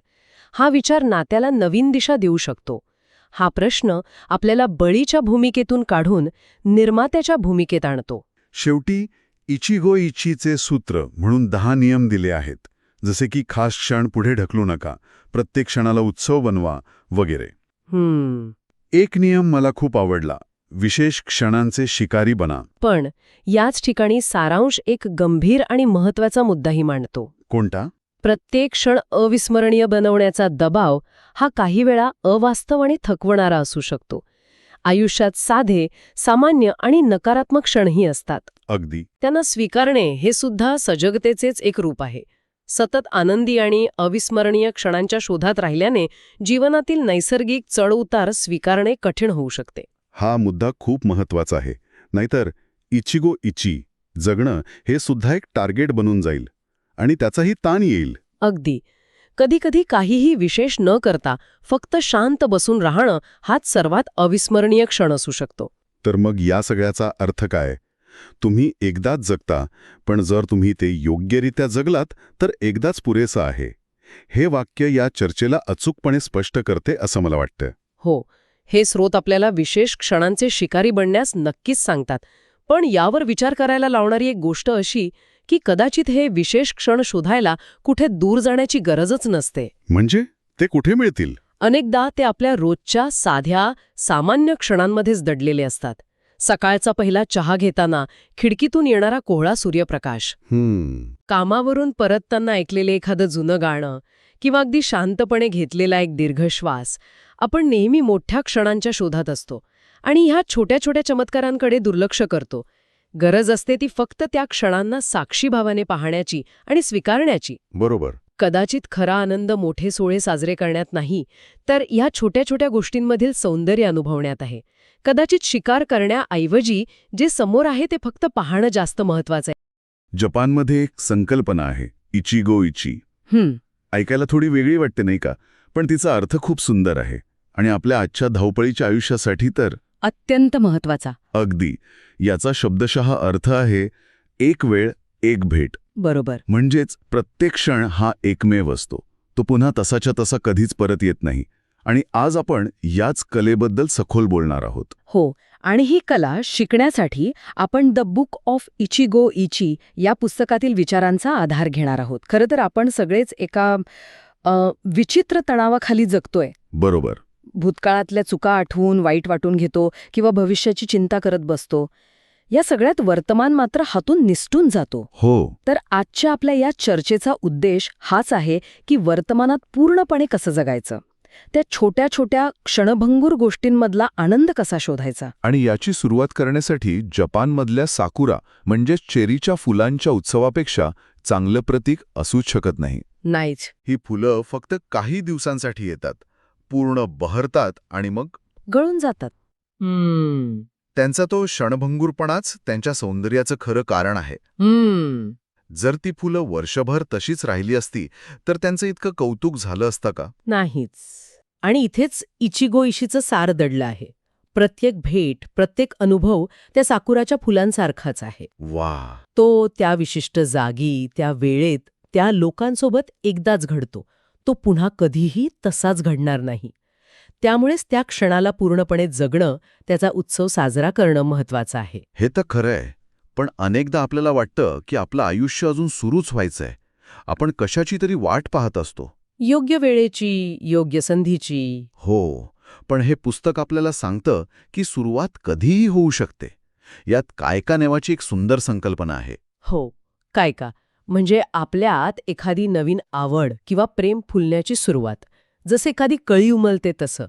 [SPEAKER 1] हा विचार नात्याला नवीन दिशा देऊ शकतो. हा प्रश्न आपल्याला बळीच्या भूमिकेतून काढून निर्मात्याच्या भूमिकेत आणतो.
[SPEAKER 3] शेवटी इचिगो इचीचे सूत्र म्हणून 10 नियम दिले आहेत, जसे की खास क्षण पुढे ढकलू नका, प्रत्येक क्षणाला उत्सव बनवा वगैरे. एक नियम मला खूप आवडला, विशेष क्षणांचे शिकारी बना.
[SPEAKER 1] पण याच ठिकाणी सारांश एक गंभीर आणि महत्वाचा मुद्दाही मांडतो.
[SPEAKER 3] कोणता?
[SPEAKER 1] प्रत्येक क्षण अविस्मरणीय बनवण्याचा दबाव हा काही वेळा अवास्तव आणि थकवणारा असू शकतो. आयुष्यात साधे, सामान्य आणि नकारात्मक क्षणही असतात.
[SPEAKER 3] अगदी.
[SPEAKER 1] त्यांना स्वीकारणे हे सुद्धा सजगतेचेच एक रूप आहे. सतत आनंदी आणि अविस्मरणीय क्षणांच्या शोधात राहिल्याने जीवनातील नैसर्गिक चढउतार स्वीकारणे कठीण होऊ शकते.
[SPEAKER 3] हा मुद्दा खूप महत्वाचा आहे. नाहीतर इचिगो इची जगणं हे सुद्धा एक टार्गेट बनून जाईल आणि त्याचाही ताण येईल.
[SPEAKER 1] अगदी. कधीकधी काहीही विशेष न करता फक्त शांत बसून राहणं हाच सर्वात अविस्मरणीय क्षण असू शकतो.
[SPEAKER 3] तर मग या सगळ्याचा अर्थ काय? तुम्ही एकदाच जगता, पण जर तुम्ही ते योग्यरित्या जगलात तर एकदाच पुरेसं आहे. हे वाक्य या चर्चेला अचूकपणे स्पष्ट करते असं मला वाटतं.
[SPEAKER 1] हो, हे स्रोत आपल्याला विशेष क्षणांचे शिकारी बनण्यास नक्कीच सांगतात. पण यावर विचार करायला लावणारी एक गोष्ट अशी की कदाचित हे विशेष क्षण शोधायला कुठे दूर जाण्याची गरजच नसते.
[SPEAKER 3] म्हणजे ते कुठे मिळतील?
[SPEAKER 1] अनेकदा ते आपल्या रोजच्या साध्या सामान्य क्षणांमध्येच दडलेले असतात. सकाळचा पहिला चहा घेताना खिडकीतून येणारा कोवळा सूर्यप्रकाश, कामावरून परतताना ऐकलेले एखादं जुनं गाणं किंवा अगदी शांतपणे घेतलेला एक दीर्घ श्वास. आपण नेहमी मोठ्या क्षणांच्या शोधात असतो आणि ह्या छोट्या छोट्या चमत्कारांकडे दुर्लक्ष करतो. गरज असते ती फक्त त्या क्षणांना साक्षीभावाने पाहण्याची आणि स्वीकारण्याची.
[SPEAKER 3] बरोबर.
[SPEAKER 1] कदाचित खरा आनंद मोठे सोहळे साजरे करण्यात नाही, तर ह्या छोट्या छोट्या गोष्टींमधील सौंदर्य अनुभवण्यात आहे. कदाचित शिकार करण्याऐवजी जे समोर आहे ते फक्त पाहणं जास्त महत्वाचं आहे.
[SPEAKER 3] जपानमध्ये एक संकल्पना आहे, इचिगो इची. ऐकायला थोडी वेगळी वाटते नाही का? पण तिचा अर्थ खूप सुंदर आहे आणि आपल्या आजच्या धावपळीच्या आयुष्यासाठी तर
[SPEAKER 1] अत्यंत महत्वाचा.
[SPEAKER 3] अगदी. याचा शब्दशः अर्थ आहे एक वेळ एक भेट.
[SPEAKER 1] बरोबर.
[SPEAKER 3] म्हणजेच प्रत्येक क्षण हा एकमेव असतो. तो पुन्हा तसाच्या तसा कधीच परत येत नाही. आणि आज आपण याच कलेबद्दल सखोल बोलणार आहोत.
[SPEAKER 1] हो, आणि ही कला शिकण्यासाठी आपण द बुक ऑफ इचिगो इची या पुस्तकातील विचारांचा आधार घेणार आहोत. खरं तर आपण सगळेच एका विचित्र तणावाखाली जगतोय.
[SPEAKER 3] बरोबर.
[SPEAKER 1] भूतकाळातल्या चुका आठवून वाईट वाटून घेतो किंवा भविष्याची चिंता करत बसतो. या सगळ्यात वर्तमान मात्र हातून निसटून जातो.
[SPEAKER 3] हो.
[SPEAKER 1] तर आजच्या आपल्या या चर्चेचा उद्देश हाच आहे की वर्तमानात पूर्णपणे कसं जगायचं, त्या छोट्या छोट्या क्षणभंगूर गोष्टींमधला आनंद कसा शोधायचा.
[SPEAKER 2] आणि याची सुरुवात करण्यासाठी जपानमधल्या साकुरा म्हणजेच चेरीच्या फुलांच्या उत्सवापेक्षा चांगलं प्रतीक असूच शकत नाही.
[SPEAKER 1] नाहीच.
[SPEAKER 2] ही फुलं फक्त काही दिवसांसाठी येतात, पूर्ण बहरतात आणि मग
[SPEAKER 1] गळून जातात.
[SPEAKER 2] त्यांचा तो क्षणभंगूरपणाच त्यांच्या सौंदर्याचं खरं कारण आहे. जर ती फुलं वर्षभर तशीच राहिली असती तर त्यांचं इतकं कौतुक झालं असतं का?
[SPEAKER 1] नाहीच. आणि इथेच इचिगो इशीचं सार दडलं आहे. प्रत्येक भेट, प्रत्येक अनुभव त्या साकुराच्या फुलांसारखाच आहे.
[SPEAKER 2] वा.
[SPEAKER 1] तो त्या विशिष्ट जागी, त्या वेळेत, त्या लोकांसोबत एकदाच घडतो. तो पुन्हा कधीही तसाच घडणार नाही. त्यामुळेच त्या क्षणाला पूर्णपणे जगणं, त्याचा उत्सव साजरा करणं महत्वाचं आहे.
[SPEAKER 2] हे तर खरं आहे. पण अनेकदा आपल्याला वाटतं की आपलं आयुष्य अजून सुरूच व्हायचंय. आपण कशाची तरी वाट पाहत असतो.
[SPEAKER 1] योग्य वेळेची, योग्य संधीची.
[SPEAKER 2] हो, पण हे पुस्तक आपल्याला सांगतं की सुरुवात कधीही होऊ शकते. यात कायका नावाची एक सुंदर संकल्पना आहे.
[SPEAKER 1] हो, कायका म्हणजे आपल्यात एखादी नवीन आवड किंवा प्रेम फुलण्याची सुरुवात, जसे एखादी कळी उमलते तसं.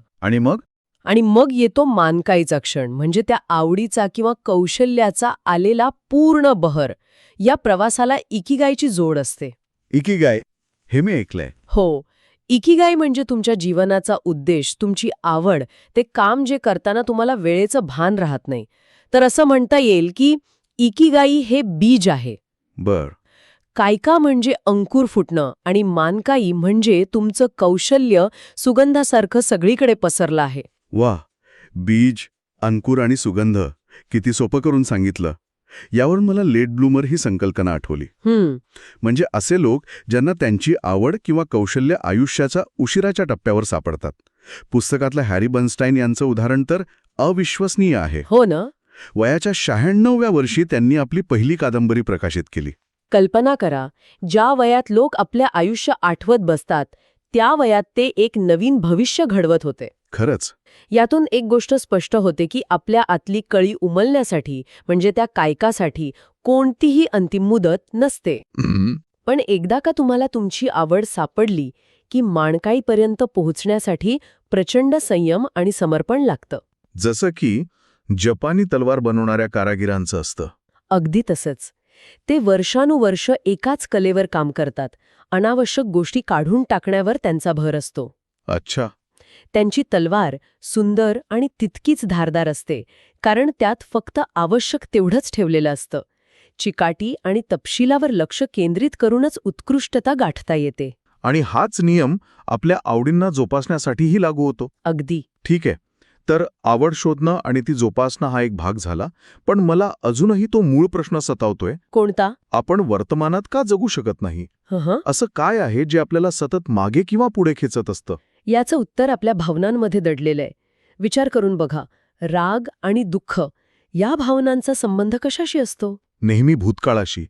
[SPEAKER 2] आणि मग
[SPEAKER 1] येतो मानकाईचा क्षण, म्हणजे त्या आवडीचा किंवा कौशल्याचा आलेला पूर्ण बहर. या प्रवासाला इकिगाईची जोड असते.
[SPEAKER 2] इकिगाय हे मी ऐकलंय.
[SPEAKER 1] हो, इकिगाई म्हणजे तुमच्या जीवनाचा उद्देश, तुमची आवड, ते काम जे करताना तुम्हाला वेळेचं भान राहत नाही. तर असं म्हणता येईल की इकिगाई हे बीज आहे.
[SPEAKER 2] बर.
[SPEAKER 1] कायका म्हणजे अंकुर फुटणं आणि मानकाई म्हणजे तुमचं कौशल्य सुगंधासारखं सगळीकडे पसरलं आहे.
[SPEAKER 3] वा. बीज, अंकुर आणि सुगंध किती सोपं करून सांगितलं. यावरून मला लेट ब्लूमर ही संकल्पना आठवली. म्हणजे असे लोक ज्यांना त्यांची आवड किंवा कौशल्य आयुष्याच्या उशिराच्या टप्प्यावर सापडतात. पुस्तकातलं हॅरी बर्नस्टाईन यांचं उदाहरण तर अविश्वसनीय आहे.
[SPEAKER 1] हो ना.
[SPEAKER 3] वयाच्या 96व्या वर्षी त्यांनी आपली पहिली कादंबरी प्रकाशित केली.
[SPEAKER 1] कल्पना करा, ज्या वयात लोक आपल्या आयुष्य आठवत बसतात त्या वयात ते एक नवीन भविष्य घडवत होते.
[SPEAKER 3] खरंच.
[SPEAKER 1] यातून एक गोष्ट स्पष्ट होते की आपल्या आतली कळी उमलण्यासाठी, म्हणजे त्या कायकासाठी कोणतीही अंतिम मुदत नसते. पण एकदा का तुम्हाला तुमची आवड सापडली की माणकाईपर्यंत पोहोचण्यासाठी प्रचंड संयम आणि समर्पण लागतं.
[SPEAKER 2] जसं की जपानी तलवार बनवणाऱ्या कारागिरांचं असतं.
[SPEAKER 1] अगदी तसंच. ते वर्षानुवर्ष एकाच कलेवर काम करतात. अनावश्यक गोष्टी काढून टाकण्यावर त्यांचा भर असतो.
[SPEAKER 2] अच्छा.
[SPEAKER 1] त्यांची तलवार सुंदर आणि तितकीच धारदार असते, कारण त्यात फक्त आवश्यक तेवढंच ठेवलेलं असतं. चिकाटी आणि तपशिलावर लक्ष केंद्रित करूनच उत्कृष्टता गाठता येते.
[SPEAKER 2] आणि हाच नियम आपल्या आवडींना जोपासण्यासाठीही लागू होतो.
[SPEAKER 1] अगदी.
[SPEAKER 2] ठीक आहे, तर आवड शोधणं आणि ती जोपासणं हा एक भाग झाला, पण मला अजूनही तो मूळ प्रश्न सतावतोय.
[SPEAKER 1] कोणता?
[SPEAKER 2] आपण वर्तमानात का जगू शकत नाही? असं काय आहे जे आपल्याला सतत मागे किंवा पुढे खेचत असतं?
[SPEAKER 1] याचं उत्तर आपल्या भावनांमध्ये दडलेलं आहे. विचार करून बघा, राग आणि दुःख या भावनांचा संबंध कशाशी असतो?
[SPEAKER 2] नेहमी भूतकाळाशी.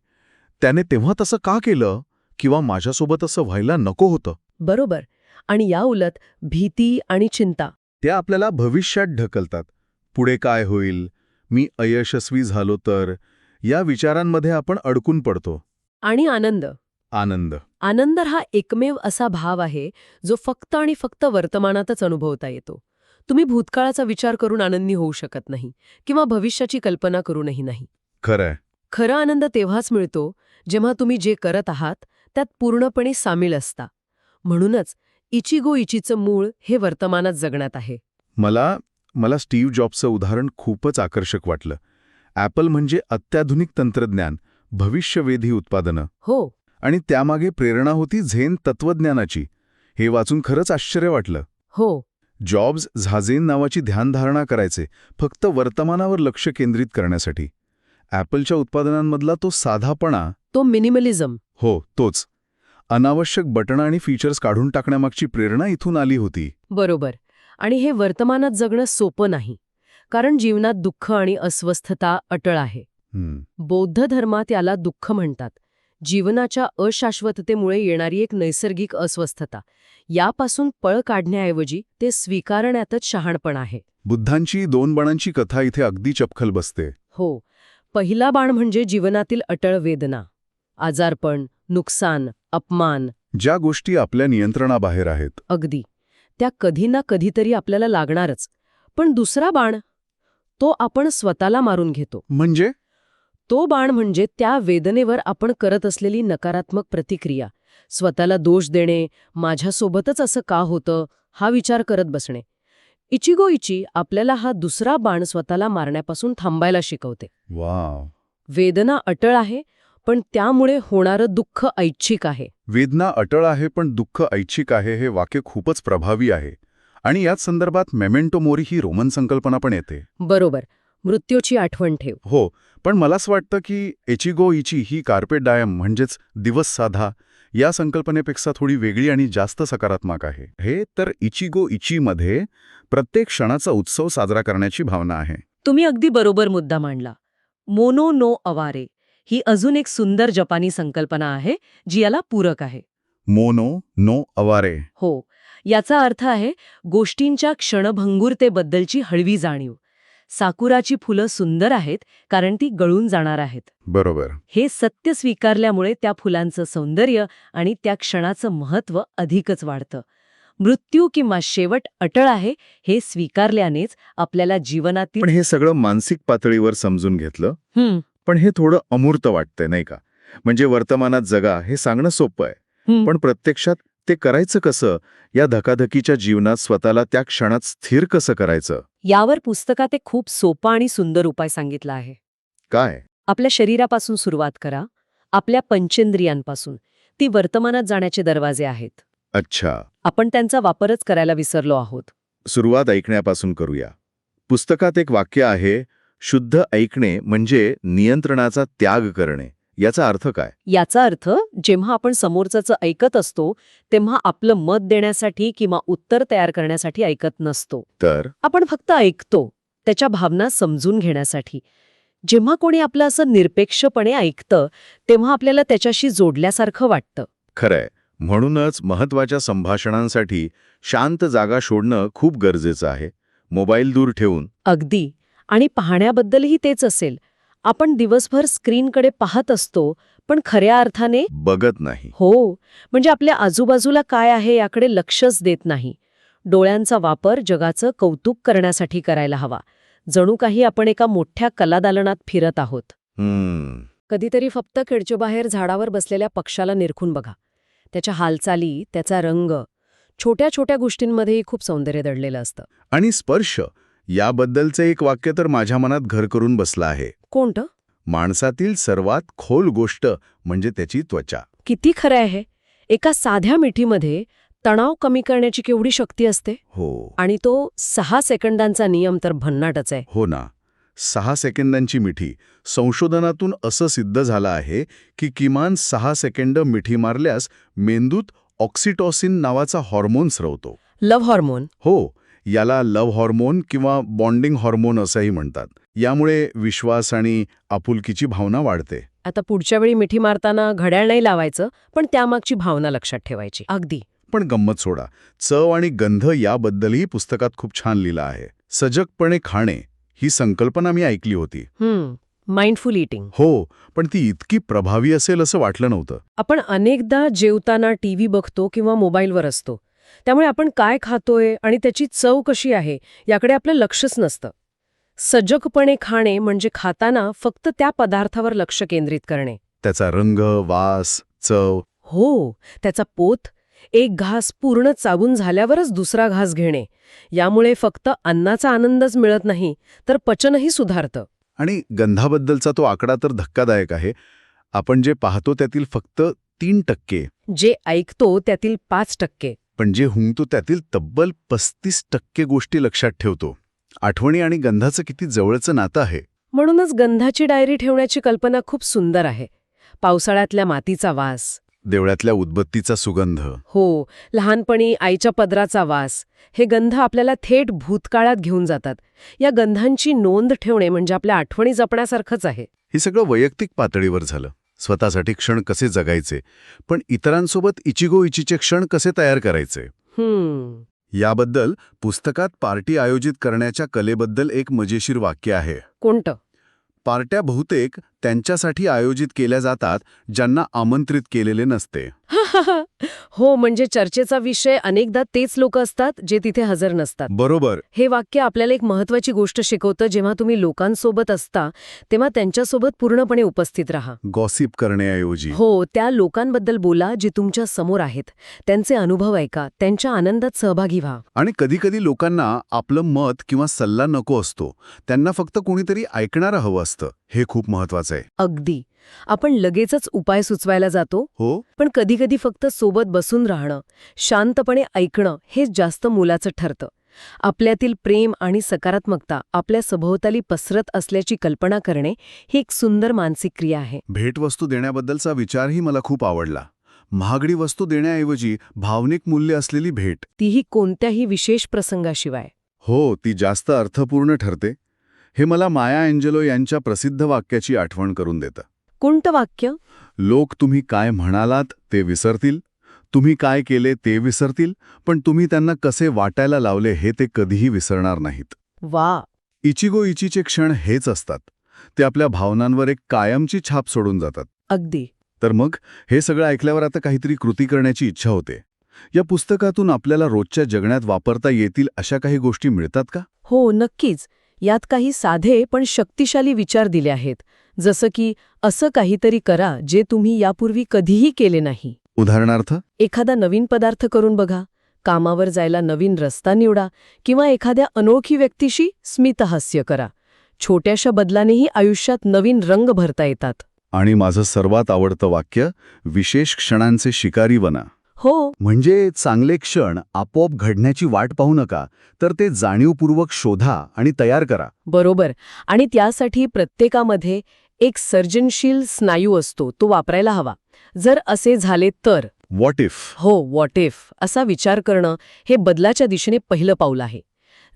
[SPEAKER 2] त्याने तेव्हा तसं का केलं किंवा माझ्यासोबत असं व्हायला नको होतं?
[SPEAKER 1] बरोबर. आणि या उलट भीती आणि चिंता,
[SPEAKER 3] त्या आपल्याला भविष्यात ढकलतात. पुढे काय होईल, मी अयशस्वी झालो तर, या विचारांमध्ये आपण अडकून पडतो.
[SPEAKER 1] आणि आनंद. आनंद हा एकमेव असा भाव आहे जो फक्त आणि फक्त वर्तमानातच अनुभवता येतो. तुम्ही भूतकाळाचा विचार करून आनंदी होऊ शकत नाही किंवा भविष्याची कल्पना करूनही नाही.
[SPEAKER 3] खरंय.
[SPEAKER 1] खरा आनंद तेव्हाच मिळतो जेव्हा तुम्ही जे करत आहात त्यात पूर्णपणे सामील असता. म्हणूनच इचिगो इचीचं मूळ हे वर्तमानात जगण्यात आहे.
[SPEAKER 3] मला स्टीव्ह जॉब्सचं उदाहरण खूपच आकर्षक वाटलं. ॲपल म्हणजे अत्याधुनिक तंत्रज्ञान, भविष्यवेधी उत्पादनं.
[SPEAKER 1] हो.
[SPEAKER 3] आणि त्यामागे प्रेरणा होती झेन तत्वज्ञानाची. हे वाचून खरंच आश्चर्य वाटलं.
[SPEAKER 1] हो.
[SPEAKER 3] जॉब्स झाझेन नावाची ध्यानधारणा करायचे, फक्त वर्तमानावर लक्ष केंद्रित करण्यासाठी. ॲपलच्या उत्पादनांमधला तो साधापणा,
[SPEAKER 1] तो मिनिमलिझम.
[SPEAKER 3] हो तोच. अनावश्यक बटणं आणि फीचर्स काढून टाकण्यामागची प्रेरणा इथून आली होती.
[SPEAKER 1] बरोबर. आणि हे वर्तमानात जगणं सोपं नाही, कारण जीवनात दुःख आणि अस्वस्थता अटळ आहे. बौद्ध धर्मात याला दुःख म्हणतात. जीवनाच्या अशाश्वततेमुळे येणारी एक नैसर्गिक अस्वस्थता. यापासून पळ काढण्याऐवजी ते स्वीकारण्यातच शहाणपण आहे.
[SPEAKER 3] बुद्धांची 2 बाणांची कथा इथे अगदी चपखल बसते.
[SPEAKER 1] हो. पहिला बाण म्हणजे जीवनातील अटळ वेदना, आजारपण, नुकसान, अपमान.
[SPEAKER 3] ज्या गोष्टी आपल्या नियंत्रणाबाहेर आहेत.
[SPEAKER 1] अगदी. त्या कधी ना कधीतरी आपल्याला लागणारच. पण दुसरा बाण, तो आपण स्वतःला मारून घेतो.
[SPEAKER 3] म्हणजे?
[SPEAKER 1] तो बाण म्हणजे त्या वेदनेवर आपण करत असलेली नकारात्मक प्रतिक्रिया. स्वतःला दोष देणे, माझ्यासोबतच असं का होतं, हा विचार करत बसणे. इचिगो इची आपल्याला हा दुसरा बाण स्वतःला मारण्यापासून थांबायला शिकवते.
[SPEAKER 3] वाव.
[SPEAKER 1] वेदना अटळ आहे, पण त्यामुळे होणारं दुःख ऐच्छिक आहे.
[SPEAKER 3] वेदना अटळ आहे पण दुःख ऐच्छिक आहे, हे वाक्य खूपच प्रभावी आहे. आणि याच संदर्भात मेमेंटो मोरी ही रोमन संकल्पना पण येते.
[SPEAKER 1] बरोबर. मृत्यूची आठवण ठेव.
[SPEAKER 3] हो, पण मला असं वाटतं की इचिगो इची ही कार्पे डायम म्हणजेच दिवस साधा या संकल्पनेपेक्षा थोडी वेगळी आणि जास्त सकारात्मक आहे. हे तर इचिगो इचीमध्ये प्रत्येक क्षणाचा उत्सव साजरा करण्याची भावना आहे.
[SPEAKER 1] तुम्ही अगदी बरोबर मुद्दा मांडला. मोनो नो अवारे ही अजून एक सुंदर जपानी संकल्पना आहे जी याला पूरक आहे.
[SPEAKER 3] Mono no aware.
[SPEAKER 1] हो. याचा अर्थ आहे गोष्टींच्या क्षणभंगुरतेबद्दलची हळवी जाणीव. साकुराची फुलं सुंदर आहेत कारण ती गळून जाणार आहेत.
[SPEAKER 3] बरोबर.
[SPEAKER 1] हे सत्य स्वीकारल्यामुळे त्या फुलांचं सौंदर्य आणि त्या क्षणाचं महत्त्व अधिकच वाढतं. मृत्यू किंवा शेवट अटळ आहे हे स्वीकारल्यानेच आपल्याला जीवनातील.
[SPEAKER 2] पण हे सगळं मानसिक पातळीवर समजून घेतलं, पण हे थोडं अमूर्त वाटतंय नाही का? म्हणजे वर्तमानात जगा हे सांगणं सोपं आहे, पण प्रत्यक्षात ते करायचं कसं? या धकाधकीच्या जीवनात स्वतःला त्या क्षणात स्थिर कसं करायचं?
[SPEAKER 1] यावर पुस्तकात एक खूप सोपा आणि सुंदर उपाय सांगितला आहे.
[SPEAKER 2] काय?
[SPEAKER 1] आपल्या शरीरापासून सुरुवात करा, आपल्या पंचेंद्रियांपासून. ती वर्तमानात जाण्याचे दरवाजे आहेत.
[SPEAKER 2] अच्छा.
[SPEAKER 1] आपण त्यांचा वापरच करायला विसरलो आहोत.
[SPEAKER 2] सुरुवात ऐकण्यापासून करूया. पुस्तकात एक वाक्य आहे, शुद्ध ऐकणे म्हणजे नियंत्रणाचा त्याग करणे. याचा अर्थ काय?
[SPEAKER 1] याचा अर्थ जेव्हा आपण समोरच्याचं ऐकत असतो तेव्हा आपलं मत देण्यासाठी किंवा उत्तर तयार करण्यासाठी ऐकत नसतो.
[SPEAKER 2] तर
[SPEAKER 1] आपण फक्त ऐकतो त्याच्या भावना समजून घेण्यासाठी. जेव्हा कोणी आपलं असं निरपेक्षपणे ऐकतं तेव्हा आपल्याला त्याच्याशी जोडल्यासारखं वाटतं.
[SPEAKER 2] खरंय. म्हणूनच महत्वाच्या संभाषणांसाठी शांत जागा शोधणं खूप गरजेचं आहे. मोबाईल दूर ठेवून.
[SPEAKER 1] अगदी. आणि पाहण्याबद्दलही तेच असेल. आपण दिवसभर स्क्रीनकडे पाहत असतो पण खऱ्या अर्थाने
[SPEAKER 2] बघत नाही.
[SPEAKER 1] हो. म्हणजे आपल्या आजूबाजूला काय आहे याकडे लक्षच देत नाही. डोळ्यांचा वापर जगाचं कौतुक करण्यासाठी करायला हवा. जणू काही आपण एका मोठ्या कलादालनात फिरत आहोत. कधीतरी फक्त खिडकीबाहेर झाडावर बसलेल्या पक्षाला निरखून बघा. त्याच्या हालचाली, त्याचा रंग. छोट्या छोट्या गोष्टींमध्येही खूप सौंदर्य दडलेलं असतं.
[SPEAKER 3] आणि स्पर्श याबद्दलचं एक वाक्य तर माझ्या मनात घर करून बसलं आहे.
[SPEAKER 1] कोणतं?
[SPEAKER 3] माणसातील सर्वात खोल गोष्ट म्हणजे त्याची त्वचा.
[SPEAKER 1] किती खरं आहे. एका साध्या मिठीमध्ये तणाव कमी करण्याची केवढी शक्ती असते.
[SPEAKER 3] हो.
[SPEAKER 1] आणि तो 6 सेकंदांचा नियम तर भन्नाटच आहे.
[SPEAKER 3] हो ना. 6 सेकंदांची मिठी. संशोधनातून असं सिद्ध झालं आहे की किमान 6 सेकंद मिठी मारल्यास मेंदूत ऑक्सिटोसिन नावाचा हॉर्मोन स्रवतो.
[SPEAKER 1] Love hormone.
[SPEAKER 3] हो, याला लव्ह हॉर्मोन किंवा बॉन्डिंग हॉर्मोन असंही म्हणतात. यामुळे विश्वास आणि आपुलकीची भावना वाढते.
[SPEAKER 1] आता पुढच्या वेळी मिठी मारताना घड्याळ नाही लावायचं, पण त्यामागची भावना लक्षात ठेवायची. अगदी.
[SPEAKER 3] पण गंमत सोडा, चव आणि गंध याबद्दलही पुस्तकात खूप छान लिहिलं आहे. सजगपणे खाणे ही संकल्पना मी ऐकली होती.
[SPEAKER 1] Mindful eating.
[SPEAKER 3] हो, पण ती इतकी प्रभावी असेल असं वाटलं नव्हतं.
[SPEAKER 1] आपण अनेकदा जेवताना टीव्ही बघतो किंवा मोबाईलवर असतो. त्यामुळे आपण काय खातोय आणि त्याची चव कशी आहे याकडे आपलं लक्षच नसतं. सजगपणे खाणे म्हणजे खाताना फक्त त्या पदार्थावर लक्ष केंद्रित करणे.
[SPEAKER 3] त्याचा रंग, वास, चव.
[SPEAKER 1] हो, त्याचा पोत. एक घास पूर्ण चावून झाल्यावरच दुसरा घास घेणे. यामुळे फक्त अन्नाचा आनंदच मिळत नाही, तर पचनही सुधारतं.
[SPEAKER 3] आणि गंधाबद्दलचा तो आकडा तर धक्कादायक आहे. आपण जे पाहतो त्यातील फक्त 3%,
[SPEAKER 1] जे ऐकतो त्यातील 5%.
[SPEAKER 3] पण जे हुंगतो त्यातील तब्बल 35% गोष्टी लक्षात ठेवतो. आठवणी आणि गंधाचं किती जवळचं नातं आहे.
[SPEAKER 1] म्हणूनच गंधाची डायरी ठेवण्याची कल्पना खूप सुंदर आहे. पावसाळ्यातल्या मातीचा वास.
[SPEAKER 3] देवळातल्या उदबत्तीचा सुगंध.
[SPEAKER 1] हो, लहानपणी आईच्या पदराचा वास. हे गंध आपल्याला थेट भूतकाळात घेऊन जातात. या गंधांची नोंद ठेवणे म्हणजे आपल्या आठवणी जपण्यासारखंच आहे.
[SPEAKER 3] हे सगळं वैयक्तिक पातळीवर झालं. स्वतःसाठी क्षण कसे जगायचे, पण इतरांसोबत इचिगोइचीचे क्षण कसे तयार करायचे. याबद्दल पुस्तकात पार्टी आयोजित करण्याच्या कलेबद्दल एक मजेशीर वाक्य आहे.
[SPEAKER 1] कोणतं?
[SPEAKER 3] पार्ट्या बहुतेक त्यांच्यासाठी आयोजित केल्या जातात ज्यांना आमंत्रित केलेले नसते.
[SPEAKER 1] हो, म्हणजे चर्चेचा विषय अनेकदा तेच लोक असतात जे तिथे हजर नसतात.
[SPEAKER 3] बरोबर.
[SPEAKER 1] हे वाक्य आपल्याला एक महत्वाची गोष्ट शिकवतं. जेव्हा तुम्ही लोकांसोबत असता तेव्हा त्यांच्यासोबत पूर्णपणे उपस्थित राहा.
[SPEAKER 3] गॉसिप करण्याऐवजी.
[SPEAKER 1] हो, त्या लोकांबद्दल बोला जे तुमच्या समोर आहेत. त्यांचे अनुभव ऐका, त्यांच्या आनंदात सहभागी व्हा.
[SPEAKER 3] आणि कधीकधी लोकांना आपलं मत किंवा सल्ला नको असतो. त्यांना फक्त कोणीतरी ऐकणारं हवं असतं. हे खूप महत्वाचं आहे.
[SPEAKER 1] अगदी. आपण लगेचच उपाय सुचवायला जातो.
[SPEAKER 3] हो,
[SPEAKER 1] पण कधीकधी फक्त सोबत बसून राहणं, शांतपणे ऐकणं हेच जास्त मोलाचं ठरतं. आपल्यातील प्रेम आणि सकारात्मकता आपल्या सभोवताली पसरत असल्याची कल्पना करणे ही एक सुंदर मानसिक क्रिया आहे.
[SPEAKER 3] भेटवस्तू देण्याबद्दलचा विचारही मला खूप आवडला. महागडी वस्तू देण्याऐवजी भावनिक मूल्य असलेली भेट.
[SPEAKER 1] तीही कोणत्याही विशेष प्रसंगाशिवाय.
[SPEAKER 3] हो, ती जास्त अर्थपूर्ण ठरते. हे मला माया एंजेलो यांच्या प्रसिद्ध वाक्याची आठवण करून देतं.
[SPEAKER 1] कोणतं वाक्य?
[SPEAKER 3] लोक तुम्ही काय म्हणालात ते विसरतील, तुम्ही काय केले ते विसरतील, पण तुम्ही त्यांना कसे वाटायला लावले हे ते कधीही विसरणार नाहीत.
[SPEAKER 1] वा.
[SPEAKER 3] इचिगोइचीचे क्षण हेच असतात. ते आपल्या भावनांवर एक कायमची छाप सोडून जातात.
[SPEAKER 1] अगदी.
[SPEAKER 3] तर मग हे सगळं ऐकल्यावर आता काहीतरी कृती करण्याची इच्छा होते. या पुस्तकातून आपल्याला रोजच्या जगण्यात वापरता येतील अशा काही गोष्टी मिळतात का?
[SPEAKER 1] हो, नक्कीच. यात काही साधे पण शक्तिशाली विचार दिले आहेत. जसं की असं काहीतरी करा जे तुम्ही यापूर्वी कधीही केले नाही.
[SPEAKER 3] उदाहरणार्थ,
[SPEAKER 1] एखादा नवीन पदार्थ करून बघा, कामावर जायला नवीन रस्ता निवडा किंवा एखाद्या अनोळखी व्यक्तीशी स्मितहास्य करा. छोट्याशा बदलानेही आयुष्यात नवीन रंग भरता येतात.
[SPEAKER 3] आणि माझं सर्वात आवडतं वाक्य, विशेष क्षणांचे शिकारी बना.
[SPEAKER 1] हो.
[SPEAKER 3] म्हणजे चांगले क्षण आपोआप घडण्याची वाट पाहू नका, तर ते जाणीवपूर्वक शोधा आणि तयार करा.
[SPEAKER 1] बरोबर. आणि त्यासाठी प्रत्येकामध्ये एक सर्जनशील स्नायू असतो, तो वापरायला हवा. जर असे झाले तर.
[SPEAKER 3] What if.
[SPEAKER 1] हो, व्हॉट इफ असा विचार करणं हे बदलाच्या दिशेने पहिलं पाऊल आहे.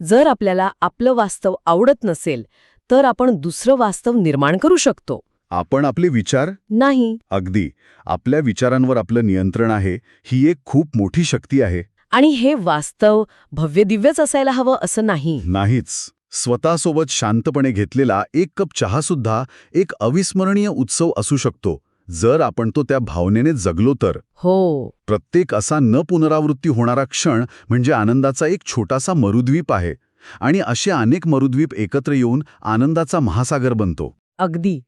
[SPEAKER 1] जर आपल्याला आपलं वास्तव आवडत नसेल तर आपण दुसरं वास्तव निर्माण करू शकतो.
[SPEAKER 3] आपण आपले विचार
[SPEAKER 1] नाही.
[SPEAKER 3] अगदी. आपल्या विचारांवर आपलं नियंत्रण आहे, ही एक खूप मोठी शक्ती आहे.
[SPEAKER 1] आणि हे वास्तव भव्यदिव्यच असायला हवं असं नाही.
[SPEAKER 3] नाहीच. स्वतःसोबत शांतपणे घेतलेला एक कप चहासुद्धा एक अविस्मरणीय उत्सव असू शकतो, जर आपण तो त्या भावनेने जगलो तर.
[SPEAKER 1] हो.
[SPEAKER 3] प्रत्येक असा न पुनरावृत्ती होणारा क्षण म्हणजे आनंदाचा एक छोटासा मरुद्वीप आहे. आणि असे अनेक मरुद्वीप एकत्र येऊन आनंदाचा महासागर बनतो.
[SPEAKER 1] अगदी.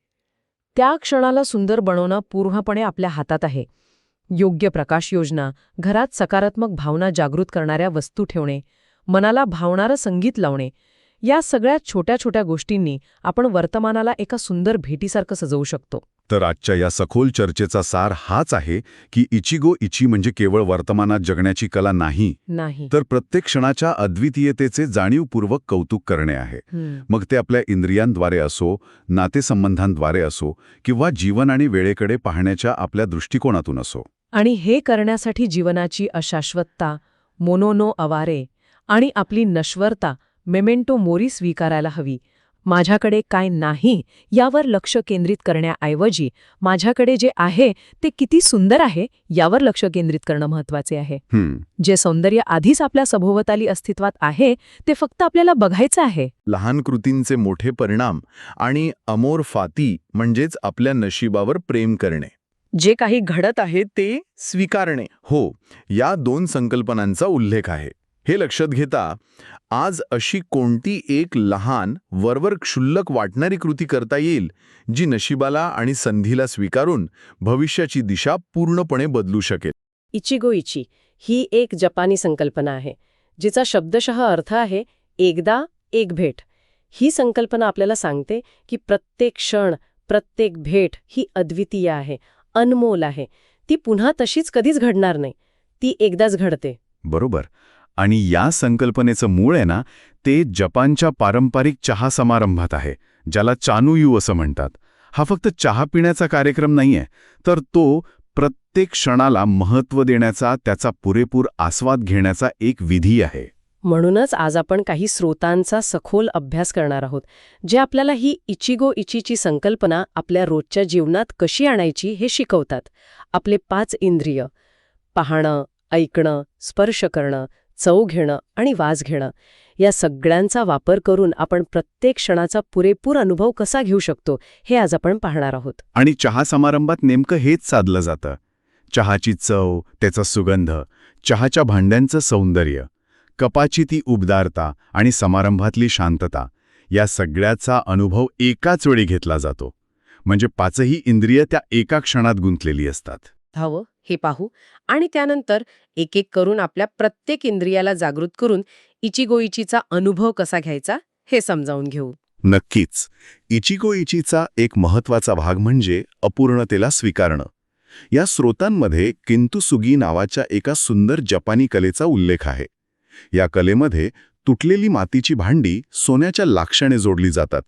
[SPEAKER 1] त्या क्षणाला सुंदर बनवणं पूर्णपणे आपल्या हातात आहे. योग्य प्रकाश योजना, घरात सकारात्मक भावना जागृत करणाऱ्या वस्तू ठेवणे, मनाला भावणारं संगीत लावणे, या सगळ्या छोट्या छोट्या गोष्टींनी आपण वर्तमानाला एका सुंदर भेटीसारखं सजवू शकतो.
[SPEAKER 3] तर आजच्या या सखोल चर्चेचा सार हाच आहे की इचिगो इची म्हणजे केवळ वर्तमानात जगण्याची कला नाही, तर प्रत्येक क्षणाच्या अद्वितीयतेचे जाणीवपूर्वक कौतुक करणे आहे. मग ते आपल्या इंद्रियांद्वारे असो, नातेसंबंधांद्वारे असो, किंवा जीवन आणि वेळेकडे पाहण्याच्या आपल्या दृष्टिकोनातून असो.
[SPEAKER 1] आणि हे करण्यासाठी जीवनाची अशाश्वतता, मोनोनो अवारे आणि आपली नश्वरता, मेमेंटो मोरी स्वीकारायला हवी. माझ्याकडे काय नाही यावर लक्ष केंद्रित करण्याऐवजी माझ्याकडे जे आहे ते किती सुंदर आहे यावर लक्ष केंद्रित करणं महत्वाचे आहे. जे सौंदर्य आधीच आपल्या सभोवताली अस्तित्वात आहे ते फक्त आपल्याला बघायचं आहे.
[SPEAKER 2] लहान कृतींचे मोठे परिणाम आणि अमोर फाती म्हणजेच आपल्या नशिबावर प्रेम करणे.
[SPEAKER 1] जे काही घडत आहे
[SPEAKER 2] ते स्वीकारणे. हो, या 2 संकल्पनांचा उल्लेख आहे. हे लक्षात घेता आज अशी कोणती एक लहान वरवर क्षुल्लक वाटणारी कृती करता येईल जी नशिबाला आणि संधीला स्वीकारून भविष्याची दिशा पूर्णपणे बदलू शकेल.
[SPEAKER 1] इचिगो इची ही एक जपानी संकल्पना आहे जिचा शब्दशः अर्थ आहे एकदा एक भेट. ही संकल्पना आपल्याला सांगते की प्रत्येक क्षण, प्रत्येक भेट ही अद्वितीय आहे, अनमोल आहे. ती पुन्हा तशीच कधीच घडणार नाही, ती एकदाच घडते.
[SPEAKER 3] बरोबर. आणि या संकल्पनेचं मूळ आहे ना, ते जपानच्या पारंपरिक चहा समारंभात आहे, ज्याला चानुयू असं म्हणतात. हा फक्त चहा पिण्याचा कार्यक्रम नाहीये, तर तो प्रत्येक क्षणाला महत्त्व देण्याचा, त्याचा पुरेपूर आस्वाद घेण्याचा एक विधी आहे.
[SPEAKER 1] म्हणूनच आज आपण काही स्रोतांचा सखोल अभ्यास करणार आहोत, जे आपल्याला ही इचिगो इचीची संकल्पना आपल्या रोजच्या जीवनात कशी आणायची हे शिकवतात. आपले 5 इंद्रिय, पाहणं, ऐकणं, स्पर्श करणं, चव घेणं आणि वास घेणं, या सगळ्यांचा वापर करून आपण प्रत्येक क्षणाचा पुरेपूर अनुभव कसा घेऊ शकतो हे आज आपण पाहणार आहोत.
[SPEAKER 3] आणि चहा समारंभात नेमकं हेच साधलं जातं. चहाची चव, त्याचा सुगंध, चहाच्या भांड्यांचं सौंदर्य, कपाची ती उबदारता आणि समारंभातली शांतता, या सगळ्याचा अनुभव एकाच वेळी घेतला जातो. म्हणजे 5ही इंद्रिय त्या एका क्षणात गुंतलेली असतात.
[SPEAKER 1] हवं हे पाहू आणि त्यानंतर एक एक करून आपल्या प्रत्येक इंद्रियाला जागृत करून इचिगो इचीचा अनुभव कसा घ्यायचा हे समजावून घेऊ.
[SPEAKER 3] नक्कीच. इचिगो इचीचा एक महत्त्वाचा भाग म्हणजे अपूर्णतेला स्वीकारणं. या स्रोतांमध्ये किंतुसुगी नावाच्या एका सुंदर जपानी कलेचा उल्लेख आहे. या कलेमध्ये तुटलेली मातीची भांडी सोन्याच्या लाक्षाने जोडली जातात.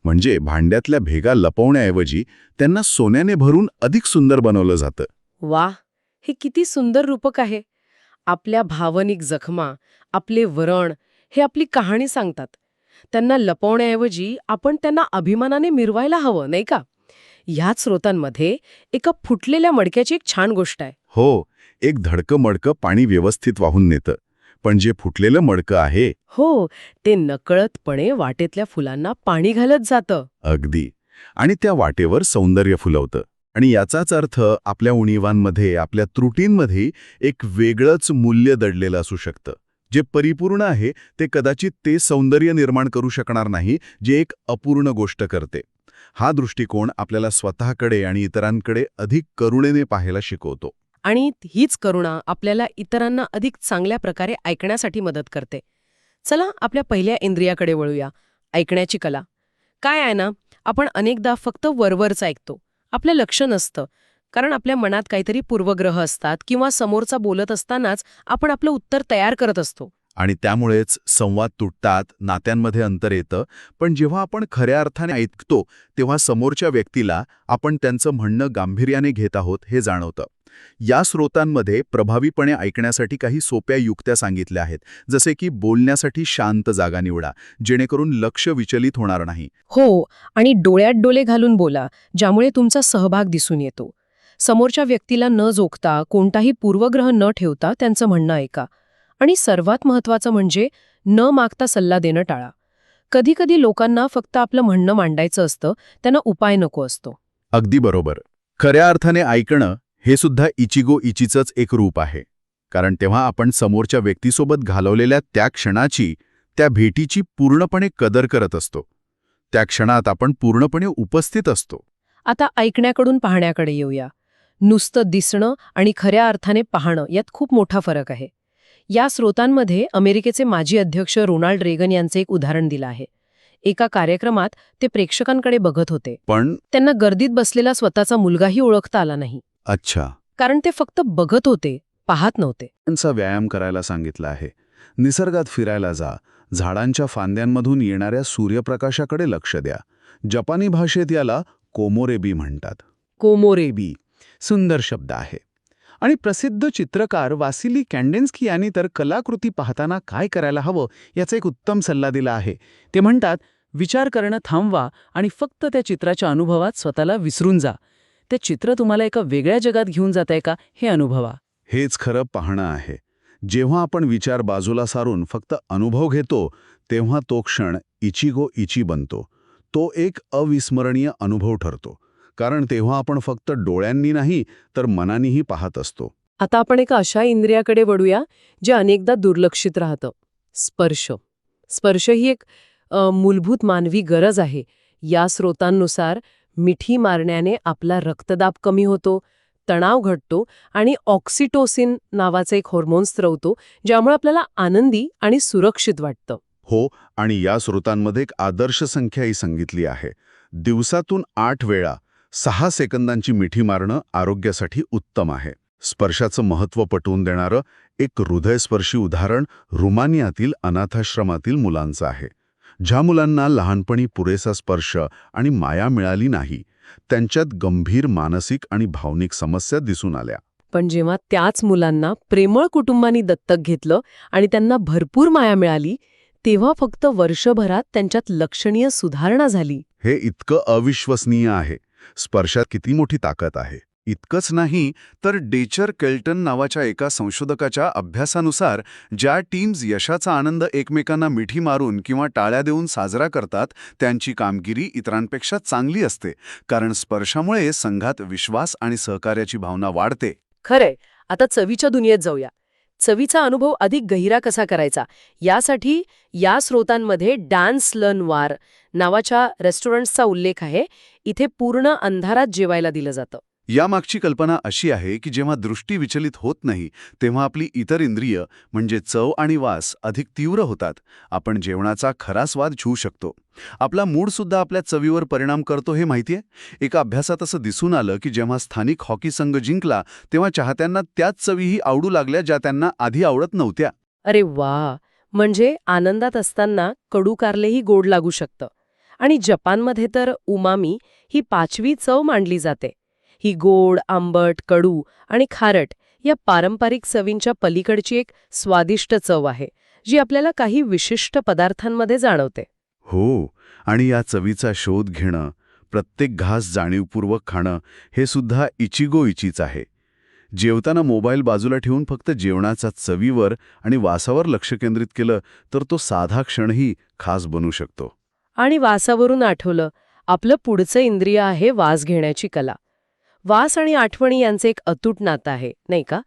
[SPEAKER 3] म्हणजे भांड्यातल्या भेगा लपवण्याऐवजी त्यांना सोन्याने भरून अधिक सुंदर बनवलं जातं.
[SPEAKER 1] वाह, हे किती सुंदर रूपक आहे. आपल्या भावनिक जखमा, आपले वरण हे आपली कहाणी सांगतात. त्यांना लपवण्याऐवजी आपण त्यांना अभिमानाने मिरवायला हवं, नाही का? ह्याच स्रोतांमध्ये एका फुटलेल्या मडक्याची एक छान गोष्ट आहे.
[SPEAKER 3] हो, एक धडकं मडकं पाणी व्यवस्थित वाहून नेतं, पण जे फुटलेलं मडकं आहे,
[SPEAKER 1] हो, ते नकळतपणे वाटेतल्या फुलांना पाणी घालत जातं.
[SPEAKER 3] अगदी, आणि त्या वाटेवर सौंदर्य फुलवतं. आणि याचाच अर्थ आपल्या उणीवांमध्ये, आपल्या त्रुटींमध्ये एक वेगळंच मूल्य दडलेलं असू शकतं. जे परिपूर्ण आहे ते कदाचित ते सौंदर्य निर्माण करू शकणार नाही जे एक अपूर्ण गोष्ट करते. हा दृष्टिकोन आपल्याला स्वतःकडे आणि इतरांकडे अधिक करुणेने पाहायला शिकवतो.
[SPEAKER 1] आणि हीच करुणा आपल्याला इतरांना अधिक चांगल्या प्रकारे ऐकण्यासाठी मदत करते. चला आपल्या पहिल्या इंद्रियाकडे वळूया, ऐकण्याची कला. काय आहे ना, आपण अनेकदा फक्त वरवरच ऐकतो, आपलं लक्ष नसतं, कारण आपल्या मनात काहीतरी पूर्वग्रह असतात किंवा समोरचा बोलत असतानाच आपण आपलं उत्तर तयार करत असतो.
[SPEAKER 3] आणि त्यामुळेच संवाद तुटतात, नात्यांमध्ये अंतर येतं. पण जेव्हा आपण खऱ्या अर्थाने ऐकतो तेव्हा समोरच्या व्यक्तीला आपण त्यांचं म्हणणं गांभीर्याने घेत आहोत हे जाणवतं. या स्रोतांमध्ये प्रभावीपणे ऐकण्यासाठी काही सोप्या युक्त्या सांगितल्या आहेत, जसे की बोलण्यासाठी शांत जागा निवडा, जेणेकरून लक्ष विचलित होणार नाही.
[SPEAKER 1] हो, आणि डोळ्यात डोळे घालून बोला, ज्यामुळे तुमचा सहभाग दिसून येतो. समोरच्या व्यक्तीला न जोखता, कोणताही पूर्वग्रह न ठेवता त्यांचं म्हणणं ऐका. आणि सर्वात महत्त्वाचं म्हणजे न मागता सल्ला देणं टाळा. कधीकधी लोकांना फक्त आपलं म्हणणं मांडायचं असतं, त्यांना उपाय नको असतो.
[SPEAKER 3] अगदी बरोबर. खऱ्या अर्थाने ऐकणं हे सुद्धा इचिगो इचीचंच एक रूप आहे. कारण तेव्हा आपण समोरच्या व्यक्तीसोबत घालवलेल्या त्या क्षणाची, त्या भेटीची पूर्णपणे कदर करत असतो. त्या क्षणात आपण पूर्णपणे उपस्थित असतो.
[SPEAKER 1] आता ऐकण्याकडून पाहण्याकडे येऊया. नुसतं दिसणं आणि खऱ्या अर्थाने पाहणं यात खूप मोठा फरक आहे. या स्रोतांमध्ये अमेरिकेचे माजी अध्यक्ष रोनाल्ड रेगन यांचे एक उदाहरण दिलं आहे. एका कार्यक्रमात ते प्रेक्षकांकडे बघत होते.
[SPEAKER 3] पण
[SPEAKER 1] त्यांना गर्दीत बसलेला स्वतःचा मुलगाही ओळखता आला नाही.
[SPEAKER 3] अच्छा,
[SPEAKER 1] कारण ते फक्त बघत होते, पाहत नव्हते.
[SPEAKER 3] त्यांचा व्यायाम करायला सांगितला आहे. निसर्गात फिरायला जा, झाडांच्या फांद्यांमधून येणाऱ्या सूर्यप्रकाशाकडे लक्ष द्या. जपानी भाषेत याला कोमोरेबी म्हणतात.
[SPEAKER 5] कोमोरेबी सुंदर शब्द आहे. आणि प्रसिद्ध चित्रकार वासिली कँडेन्स्की यांनी तर कलाकृती पाहताना काय करायला हवं याचा एक उत्तम सल्ला दिला आहे. ते म्हणतात, विचार करणं थांबवा आणि फक्त त्या चित्राच्या अनुभवात स्वतःला विसरून जा. ते चित्र तुम्हाला एका वेगळ्या जगात घेऊन जात आहे का हे अनुभवा.
[SPEAKER 3] हेच खरं पाहणं आहे. जेव्हा आपण विचार बाजूला सारून फक्त अनुभव घेतो, तेव्हा तो क्षण इचिगो इची बनतो. तो एक अविस्मरणीय अनुभव ठरतो. कारण तेव्हा आपण फक्त डोळ्यांनी नाही तर मनानीही पाहत असतो.
[SPEAKER 1] आता आपण एका अशा इंद्रियाकडे वळूया जे अनेकदा दुर्लक्षित राहतं. स्पर्श. स्पर्श ही एक मूलभूत मानवी गरज आहे. या स्रोतांनुसार मिठी मारण्याने आपला रक्तदाब कमी होतो, तणाव घटतो आणि ऑक्सिटोसिन नावाचं एक हॉर्मोन स्त्रवतो, ज्यामुळे आपल्याला आनंदी आणि सुरक्षित वाटतं.
[SPEAKER 3] हो, आणि या स्रोतांमध्ये एक आदर्श संख्याही सांगितली आहे. दिवसातून 8 वेळा 6 सेकंदांची मिठी मारणं आरोग्यासाठी उत्तम आहे. स्पर्शाचं महत्त्व पटवून देणारं एक हृदयस्पर्शी उदाहरण रुमानियातील अनाथाश्रमातील मुलांचं आहे. ज्या मुलांना लहानपणी पुरेसा स्पर्श आणि माया मिळाली नाही, त्यांच्यात गंभीर मानसिक आणि भावनिक समस्या दिसून आल्या.
[SPEAKER 1] पण जेव्हा त्याच मुलांना प्रेमळ कुटुंबांनी दत्तक घेतलं आणि त्यांना भरपूर माया मिळाली, तेव्हा फक्त वर्षभरात त्यांच्यात लक्षणीय सुधारणा झाली.
[SPEAKER 3] हे इतकं अविश्वसनीय आहे. स्पर्शात किती मोठी ताकद आहे. इतकंच नाही तर डेचर केल्टन नावाच्या एका संशोधकाच्या अभ्यासानुसार ज्या टीम्स यशाचा आनंद एकमेकांना मिठी मारून किंवा टाळ्या देऊन साजरा करतात, त्यांची कामगिरी इतरांपेक्षा चांगली असते. कारण स्पर्शामुळे संघात विश्वास आणि सहकार्याची भावना वाढते.
[SPEAKER 1] खरंय. आता चवीच्या दुनियेत जाऊया. चवीचा अनुभव अधिक गहिरा कसा करायचा यासाठी या स्रोतांमध्ये डान्स लर्न वार नावाच्या रेस्टॉरंट्सचा उल्लेख आहे. इथे पूर्ण अंधारात जेवायला दिलं जातं.
[SPEAKER 3] यामागची कल्पना अशी आहे की जेव्हा दृष्टी विचलित होत नाही, तेव्हा आपली इतर इंद्रिय म्हणजे चव आणि वास अधिक तीव्र होतात. आपण जेवणाचा खरा स्वाद घेऊ शकतो. आपला मूडसुद्धा आपल्या चवीवर परिणाम करतो हे माहितीये? एका अभ्यासात असं दिसून आलं की जेव्हा स्थानिक हॉकी संघ जिंकला, तेव्हा चाहत्यांना त्याच चवीही आवडू लागल्या ज्या त्यांना आधी आवडत नव्हत्या.
[SPEAKER 1] अरे वा! म्हणजे आनंदात असताना कडू कारलेही गोड लागू शकतं. आणि जपानमध्ये तर उमामी ही 5वी चव मांडली जाते. ही गोड, आंबट, कडू आणि खारट या पारंपरिक चवींच्या पलीकडची एक स्वादिष्ट चव आहे, जी आपल्याला काही विशिष्ट पदार्थांमध्ये जाणवते.
[SPEAKER 3] हो, आणि या चवीचा शोध घेणं, प्रत्येक घास जाणीवपूर्वक खाणं, हे सुद्धा इचिगो इचीच आहे. जेवताना मोबाईल बाजूला ठेवून फक्त जेवणाचा चवीवर आणि वासावर लक्ष केंद्रित केलं तर तो साधा क्षणही खास बनू शकतो.
[SPEAKER 1] आणि वासावरून आठवलं, आपलं पुढचं इंद्रिय आहे वास घेण्याची कला. वास आणि आठवणी यांचे एक अतूट नातं आहे, नाही का?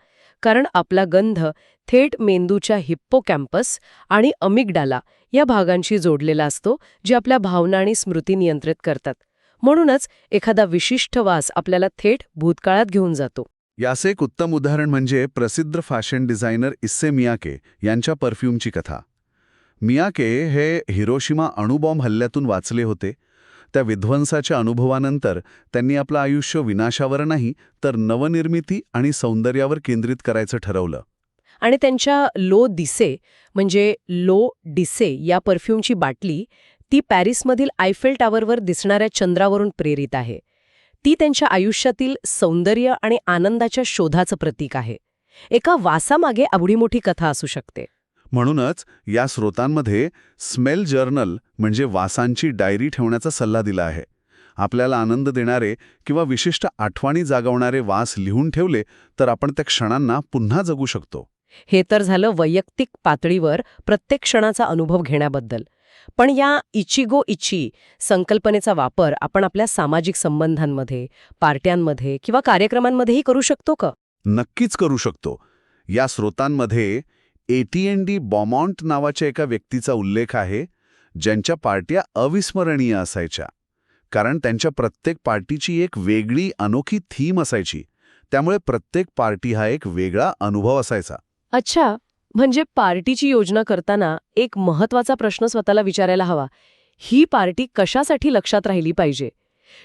[SPEAKER 1] कारण आपला गंध थेट मेंदूच्या हिप्पोकॅम्पस आणि अमिगडाला या भागांशी जोडलेला असतो, जे आपल्या भावना आणि स्मृती नियंत्रित करतात. म्हणूनच एखादा विशिष्ट वास आपल्याला थेट भूतकाळात घेऊन जातो.
[SPEAKER 3] याचं एक उत्तम उदाहरण म्हणजे प्रसिद्ध फॅशन डिझायनर इस्से मियाके यांच्या परफ्यूमची कथा. मियाके हे हिरोशिमा अणुबॉम्ब हल्ल्यातून वाचले होते. त्या विध्वंसाच्या अनुभवानंतर त्यांनी आपलं आयुष्य विनाशावर नाही तर नवनिर्मिती आणि सौंदर्यावर केंद्रित करायचं ठरवलं.
[SPEAKER 1] आणि त्यांच्या लो दिसे म्हणजे लो डिसे या परफ्यूमची बाटली ती पॅरिसमधील आयफेल टावरवर दिसणाऱ्या चंद्रावरून प्रेरित आहे. ती त्यांच्या आयुष्यातील सौंदर्य आणि आनंदाच्या शोधाचं प्रतीक आहे. एका वासामागे एवढी मोठी कथा असू शकते.
[SPEAKER 3] म्हणूनच या स्रोतांमध्ये स्मेल जर्नल म्हणजे वासांची डायरी ठेवण्याचा सल्ला दिला आहे. आपल्याला आनंद देणारे किंवा विशिष्ट आठवणी जागवणारे वास लिहून ठेवले तर आपण त्या क्षणांना पुन्हा जगू शकतो.
[SPEAKER 1] हे तर झालं वैयक्तिक पातळीवर प्रत्येक क्षणाचा अनुभव घेण्याबद्दल. पण या इचिगो इची संकल्पनेचा वापर आपण आपल्या सामाजिक संबंधांमध्ये, पार्ट्यांमध्ये किंवा कार्यक्रमांमध्येही करू शकतो का?
[SPEAKER 3] नक्कीच करू शकतो. या स्रोतांमध्ये AT&D बॉमॉन्ट नावाच्या एका व्यक्तीचा उल्लेख आहे, ज्यांच्या पार्ट्या अविस्मरणीय असायच्या. कारण त्यांच्या प्रत्येक पार्टीची एक वेगळी अनोखी थीम असायची. त्यामुळे प्रत्येक पार्टी हा एक वेगळा अनुभव असायचा.
[SPEAKER 1] अच्छा, म्हणजे पार्टीची योजना करताना एक महत्वाचा प्रश्न स्वतःला विचारायला हवा. ही पार्टी कशासाठी लक्षात राहिली पाहिजे?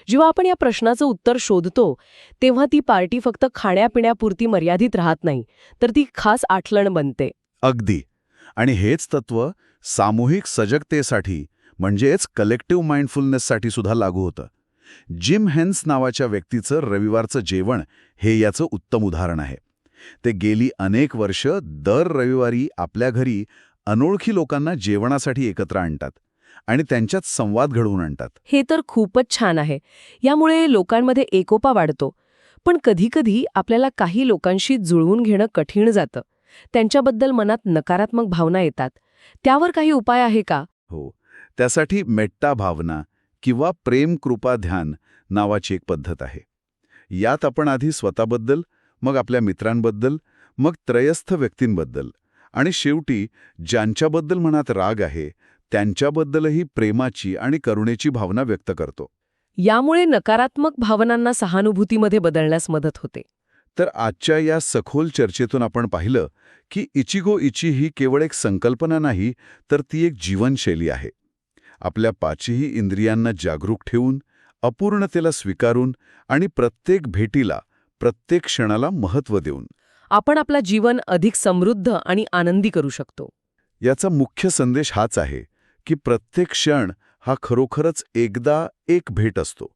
[SPEAKER 1] जेव्हा आपण या प्रश्नाचं उत्तर शोधतो, तेव्हा ती पार्टी फक्त खाण्यापिण्यापुरती मर्यादित राहत नाही, तर ती खास आठवण बनते.
[SPEAKER 3] अगदी. आणि हेच तत्व सामूहिक सजगतेसाठी म्हणजेच कलेक्टिव्ह माइंडफुलनेससाठी सुद्धा लागू होतं. जिम हेन्स नावाच्या व्यक्तीचं रविवारचं जेवण हे याचं उत्तम उदाहरण आहे. ते गेली अनेक वर्ष दर रविवारी आपल्या घरी अनोळखी लोकांना जेवणासाठी एकत्र आणतात आणि त्यांच्यात संवाद घडवून आणतात.
[SPEAKER 1] हे तर खूपच छान आहे. यामुळे लोकांमध्ये एकोपा वाढतो. पण कधीकधी आपल्याला काही लोकांशी जुळवून घेणं कठीण जातं. त्यांच्याबद्दल मनात नकारात्मक भावना येतात. त्यावर काही उपाय आहे का?
[SPEAKER 3] हो, त्यासाठी मेट्टा भावना किंवा प्रेम कृपा ध्यान नावाची एक पद्धत आहे. यात आपण आधी स्वतःबद्दल, मग आपल्या मित्रांबद्दल, मग त्रयस्थ व्यक्तींबद्दल आणि शेवटी ज्यांच्याबद्दल मनात राग आहे त्यांच्याबद्दलही प्रेमाची आणि करुणेची भावना व्यक्त करतो.
[SPEAKER 1] यामुळे नकारात्मक भावनांना सहानुभूतीमध्ये बदलण्यास मदत होते.
[SPEAKER 3] तर आजच्या या सखोल चर्चेतून आपण पाहिलं की इचिगो इची ही केवळ एक संकल्पना नाही, तर ती एक जीवनशैली आहे. आपल्या पाचही इंद्रियांना जागरूक ठेवून, अपूर्णतेला स्वीकारून आणि प्रत्येक भेटीला, प्रत्येक क्षणाला महत्त्व देऊन
[SPEAKER 1] आपण आपलं जीवन अधिक समृद्ध आणि आनंदी करू शकतो.
[SPEAKER 3] याचा मुख्य संदेश हाच आहे की प्रत्येक क्षण हा खरोखरच एकदा एक भेट असतो.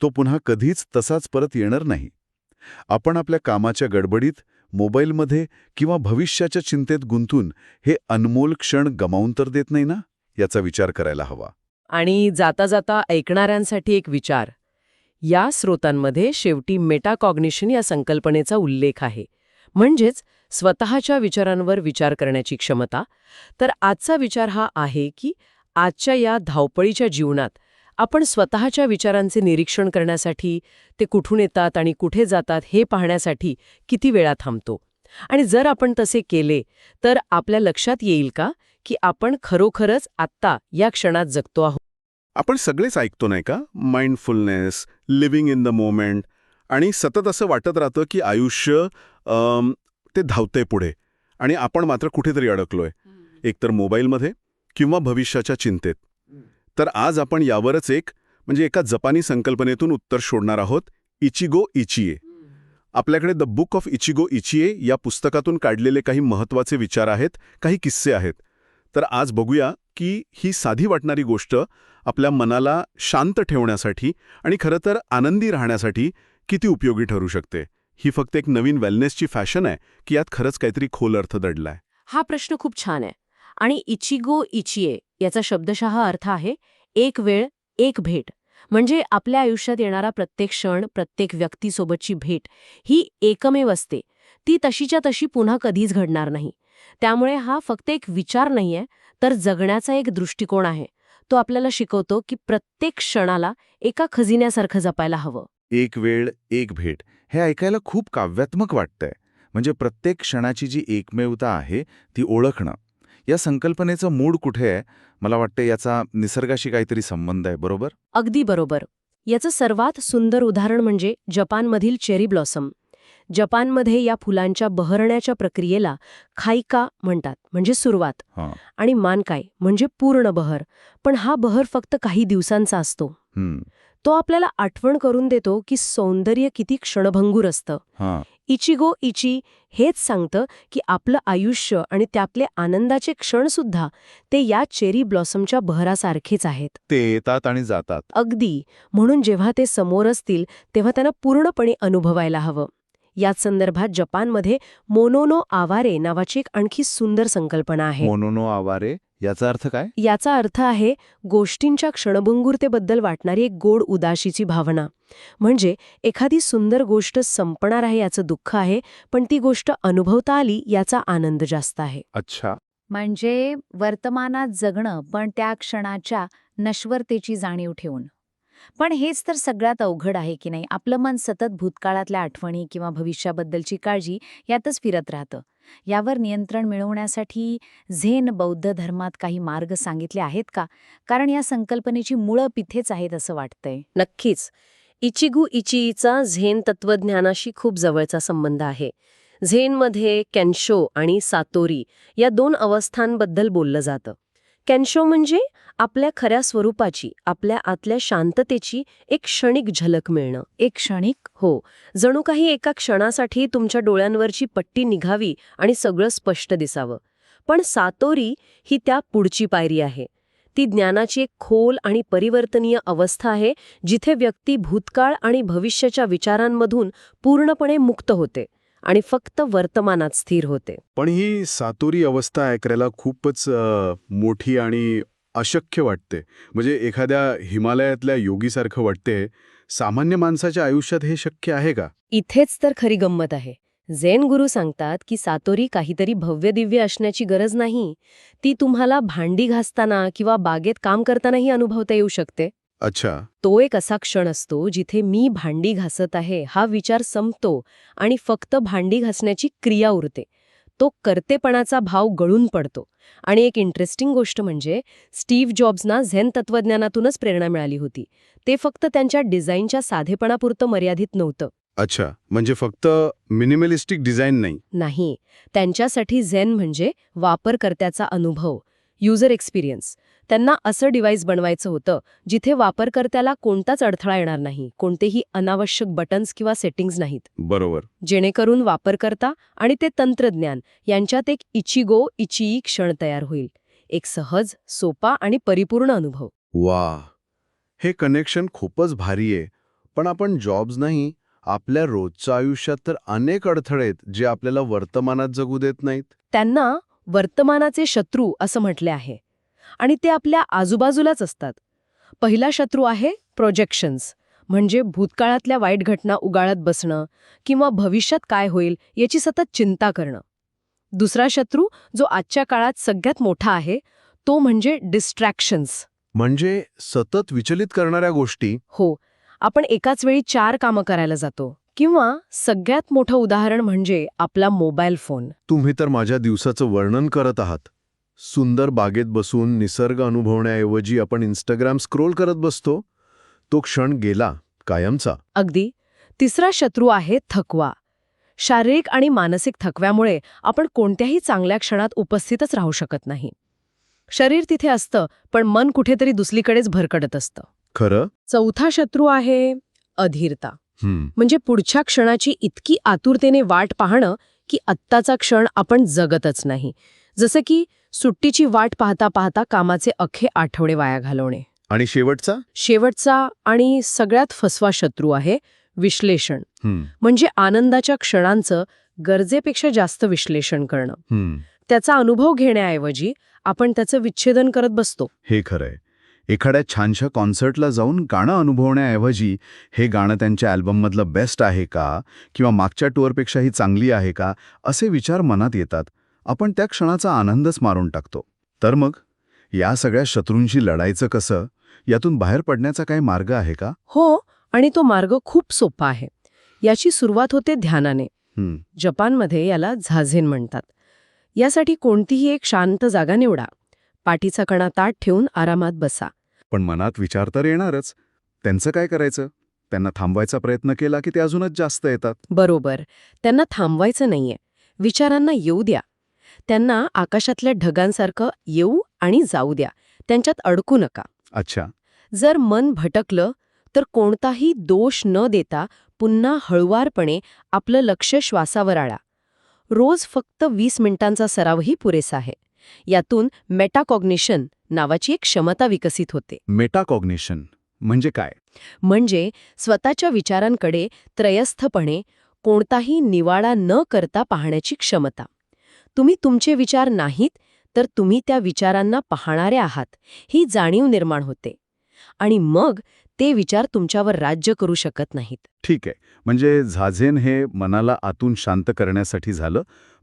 [SPEAKER 3] तो पुन्हा कधीच तसाच परत येणार नाही. आपण आपल्या कामाच्या गडबडीत, मोबाईलमध्ये किंवा भविष्याच्या चिंतेत गुंतून हे अनमोल क्षण गमावून तर देत नाही ना, याचा विचार करायला हवा.
[SPEAKER 1] आणि जाता जाता ऐकणाऱ्यांसाठी एक विचार. या स्रोतांमध्ये शेवटी मेटाकॉग्निशन या संकल्पनेचा उल्लेख आहे, म्हणजेच स्वतःच्या विचारांवर विचार करण्याची क्षमता. तर आजचा विचार हा आहे की आजच्या या धावपळीच्या जीवनात आपण स्वतःच्या विचारांचे निरीक्षण करण्यासाठी, ते कुठून येतात आणि कुठे जातात हे पाहण्यासाठी किती वेळा थांबतो. आणि जर आपण तसे केले तर आपल्या लक्षात येईल का की आपण खरोखरच आत्ता या क्षणात जगतो आहोत.
[SPEAKER 6] आपण सगळेच ऐकतो नाही का, mindfulness, living in the moment, आणि सतत असं वाटत राहतं की आयुष्य ते धावतंय पुढे आणि आपण मात्र कुठेतरी अडकलोय, एकतर मोबाईलमध्ये किंवा भविष्याच्या चिंतेत. तर आज आपण यावरच एका जपानी संकल्पनेतून उत्तर शोधणार आहोत, इचिगो इचिये. आपल्याकडे द बुक ऑफ इचिगो इचिये या पुस्तकातून काढलेले काही महत्त्वाचे विचार आहेत, काही किस्से आहेत. तर आज बघूया की ही साधी वाटणारी गोष्ट आपल्या मनाला शांत ठेवण्यासाठी आणि खरं तर आनंदी राहण्यासाठी किती उपयोगी ठरू शकते. ही फक्त एक नवीन वेलनेसची फॅशन आहे की यात खरंच काहीतरी खोल अर्थ दडलाय?
[SPEAKER 1] हा प्रश्न खूप छान आहे. आणि इचिगो इचिये याचा शब्दशः अर्थ आहे एक वेळ एक भेट. म्हणजे आपल्या आयुष्यात येणारा प्रत्येक क्षण, प्रत्येक व्यक्तीसोबतची भेट ही एकमेव असते. ती तशीच्या तशी पुन्हा कधीच घडणार नाही. त्यामुळे हा फक्त एक विचार नाहीये, तर जगण्याचा एक दृष्टिकोन आहे. तो आपल्याला शिकवतो की प्रत्येक क्षणाला एका खजिन्यासारखं जपायला हवं.
[SPEAKER 3] एक वेळ एक भेट हे ऐकायला खूप काव्यात्मक वाटतंय. म्हणजे प्रत्येक क्षणाची जी एकमेवता आहे ती ओळखणं. या संकल्पनेचं मूळ कुठे आहे? मला वाटतं याचा निसर्गाशी काहीतरी संबंध आहे, बरोबर?
[SPEAKER 1] अगदी बरोबर. याचं सर्वात सुंदर उदाहरण म्हणजे जपानमधील चेरी ब्लॉसम. जपानमध्ये या फुलांच्या बहरण्याच्या प्रक्रियेला खाईका म्हणतात, म्हणजे सुरुवात,
[SPEAKER 3] हां.
[SPEAKER 1] आणि मानकाय म्हणजे पूर्ण बहर. पण हा बहर फक्त काही दिवसांचा असतो. तो आपल्याला आठवण करून देतो की सौंदर्य किती क्षणभंगूर असतं.
[SPEAKER 3] हां.
[SPEAKER 1] इचिगो इची हेच सांगतं की आपलं आयुष्य आणि त्यातले आनंदाचे क्षणसुद्धा ते या चेरी ब्लॉसमच्या बहरासारखेच आहेत.
[SPEAKER 3] ते येतात आणि जातात.
[SPEAKER 1] अगदी. म्हणून जेव्हा ते समोर असतील तेव्हा त्यांना पूर्णपणे अनुभवायला हवं. याच संदर्भात जपानमध्ये मोनोनो आवारे नावाची एक आणखी सुंदर संकल्पना आहे.
[SPEAKER 3] मोनोनो आवारे याचा अर्थ काय?
[SPEAKER 1] याचा अर्थ आहे गोष्टींच्या क्षणभंगुरतेबद्दल वाटणारी एक गोड उदाशीची भावना. म्हणजे एखादी सुंदर गोष्ट संपणार आहे याचं दुःख आहे, पण ती गोष्ट अनुभवता आली याचा आनंद जास्त आहे.
[SPEAKER 3] अच्छा.
[SPEAKER 7] म्हणजे वर्तमानात जगणं, पण त्या क्षणाच्या नश्वरतेची जाणीव ठेवून. पण हेच तर सगळ्यात अवघड आहे की नाही. आपलं मन सतत भूतकाळातल्या आठवणी किंवा भविष्याबद्दलची काळजी यातच फिरत राहतं. यावर नियंत्रण मिळवण्यासाठी झेन बौद्ध धर्मात काही मार्ग सांगितले आहेत का? कारण या संकल्पनेची मुळं तिथेच आहेत असं वाटतंय.
[SPEAKER 1] नक्कीच. इचिगू इचिईचा झेन तत्वज्ञानाशी खूप जवळचा संबंध आहे. झेनमध्ये कॅन्शो आणि सातोरी या 2 अवस्थांबद्दल बोललं जातं. कॅन्शो म्हणजे आपल्या खऱ्या स्वरूपाची, आपल्या आतल्या शांततेची एक क्षणिक झलक मिळणं.
[SPEAKER 7] एक क्षणिक
[SPEAKER 1] हो, जणू काही एका क्षणासाठी तुमच्या डोळ्यांवरची पट्टी निघावी आणि सगळं स्पष्ट दिसावं. पण सातोरी ही त्या पुढची पायरी आहे. ती ज्ञानाची एक खोल आणि परिवर्तनीय अवस्था आहे, जिथे व्यक्ती भूतकाळ आणि भविष्याच्या विचारांमधून पूर्णपणे मुक्त होते आणि फक्त वर्तमानात स्थिर होते.
[SPEAKER 6] पण ही सातोरी अवस्था ऐकायला खूपच मोठी आणि अशक्य वाटते. म्हणजे एखाद्या हिमालयातल्या योगीसारखं वाटते. सामान्य माणसाच्या आयुष्यात हे शक्य आहे का?
[SPEAKER 1] इथेच तर खरी गंमत आहे. झेन गुरु सांगतात की सातोरी काहीतरी भव्यदिव्य असण्याची गरज नाही. ती तुम्हाला भांडी घासताना किंवा बागेत काम करतानाही अनुभवता येऊ शकते.
[SPEAKER 6] अच्छा.
[SPEAKER 1] तो एक असा क्षण असतो जिथे मी भांडी घासत आहे हा विचार संपतो आणि फक्त भांडी घासण्याची क्रिया उरते. तो कर्तेपणाचा भाव गळून पडतो. आणि एक इंटरेस्टिंग गोष्ट म्हणजे स्टीव्ह जॉब्सना झेन तत्वज्ञानातूनच प्रेरणा मिळाली होती. ते फक्त त्यांच्या डिझाईनच्या साधेपणापुरतं मर्यादित नव्हतं.
[SPEAKER 6] अच्छा, म्हणजे फक्त मिनिमलिस्टिक डिझाईन नाही.
[SPEAKER 1] नाही, त्यांच्यासाठी झेन म्हणजे वापरकर्त्याचा अनुभव, युजर एक्सपिरियन्स. त्यांना असं डिव्हाइस बनवायचं होतं जिथे वापरकर्त्याला कोणताच अडथळा येणार नाही, कोणतेही अनावश्यक बटन्स किंवा सेटिंग्ज नाहीत.
[SPEAKER 6] बरोबर.
[SPEAKER 1] जेणेकरून वापरकर्ता आणि ते तंत्रज्ञान यांच्यात एक इचिगो इचिई क्षण तयार होईल. एक सहज, सोपा आणि परिपूर्ण अनुभव.
[SPEAKER 6] वा, हे कनेक्शन खूपच भारी आहे. पण आपण जॉब्स नाही, आपल्या रोजच्या आयुष्यात तर अनेक अडथळे आहेत जे आपल्याला वर्तमानात जगू देत नाहीत.
[SPEAKER 1] त्यांना वर्तमानाचे शत्रू असं म्हटले आहे. आणि ते आपल्या आजूबाजूलाच असतात. पहिला शत्रू आहे प्रोजेक्शन्स, म्हणजे भूतकाळातल्या वाईट घटना उगाळत बसणं किंवा भविष्यात काय होईल याची सतत चिंता करणं. दुसरा शत्रू, जो आजच्या काळात सगळ्यात मोठा आहे, तो म्हणजे डिस्ट्रॅक्शन्स.
[SPEAKER 6] म्हणजे सतत विचलित करणाऱ्या गोष्टी.
[SPEAKER 1] हो, आपण एकाच वेळी 4 कामं करायला जातो. किंवा सगळ्यात मोठं उदाहरण म्हणजे आपला मोबाईल फोन.
[SPEAKER 6] तुम्ही तर माझ्या दिवसाचं वर्णन करत आहात. सुंदर बागेत बसून निसर्ग अनुभवण्याऐवजी आपण इंस्टाग्राम स्क्रोल करत बसतो. तो क्षण गेला, कायमचा.
[SPEAKER 1] अगदी. तिसरा शत्रू आहे थकवा. शारीरिक आणि मानसिक थकव्यामुळे आपण कोणत्याही चांगल्या क्षणात उपस्थितच राहू शकत नाही. शरीर तिथे असतं, पण मन कुठेतरी दुसरीकडेच भरकटत असतं.
[SPEAKER 6] खरं.
[SPEAKER 1] चौथा शत्रू आहे अधीरता. म्हणजे पुढच्या क्षणाची इतकी आतुरतेने वाट पाहणं की आत्ताचा क्षण आपण जगतच नाही. जसं की सुट्टीची वाट पाहता पाहता कामाचे अख्खे आठवडे वाया घालवणे.
[SPEAKER 6] आणि
[SPEAKER 1] शेवटचा आणि सगळ्यात फसवा शत्रू आहे विश्लेषण. म्हणजे आनंदाच्या क्षणांचं गरजेपेक्षा जास्त विश्लेषण करणं. त्याचा अनुभव घेण्याऐवजी आपण त्याचं विच्छेदन करत बसतो.
[SPEAKER 3] हे खरंय. एखाद्या छानशा कॉन्सर्टला जाऊन गाणं अनुभवण्याऐवजी हे गाणं त्यांच्या अल्बममधलं बेस्ट आहे का किंवा मागच्या टूरपेक्षाही चांगली आहे का असे विचार मनात येतात. आपण त्या क्षणाचा आनंदच मारून टाकतो. तर मग या सगळ्या शत्रूंशी लढायचं कसं? यातून बाहेर पडण्याचा काही मार्ग आहे का?
[SPEAKER 1] हो, आणि तो मार्ग खूप सोपा आहे. याची सुरुवात होते ध्यानाने. जपानमध्ये याला झाझेन म्हणतात. यासाठी कोणतीही एक शांत जागा निवडा. पाठीचा कणा ताठ ठेवून आरामात बसा.
[SPEAKER 3] पण मनात विचार तर येणारच. त्यांचं काय करायचं? त्यांना थांबवायचा प्रयत्न केला की ते अजूनच जास्त येतात.
[SPEAKER 1] बरोबर. त्यांना थांबवायचं नाहीये. विचारांना येऊ द्या. त्यांना आकाशातल्या ढगांसारखं येऊ आणि जाऊ द्या. त्यांच्यात अडकू नका.
[SPEAKER 3] अच्छा.
[SPEAKER 1] जर मन भटकलं तर कोणताही दोष न देता पुन्हा हळुवारपणे आपलं लक्ष श्वासावर आणा. रोज फक्त 20 मिनिटांचा सरावही पुरेसा आहे. यातून मेटाकॉग्निशन नावाची एक क्षमता विकसित होते.
[SPEAKER 3] मेटाकॉग्निशन म्हणजे काय?
[SPEAKER 1] म्हणजे स्वतःच्या विचारांकडे त्रयस्थपणे कोणताही निवाडा न करता पाहण्याची क्षमता. तुम्ही तुमचे विचार नाहीत तर तुम्ही त्या विचारांना पाहणारे आहात ही जाणीव निर्माण होते. आणि मग ते विचार तुमच्यावर राज्य करू शकत नाहीत.
[SPEAKER 3] ठीक आहे. म्हणजे झाझेन हे मनाला आतून शांत करण्यासाठी झालं,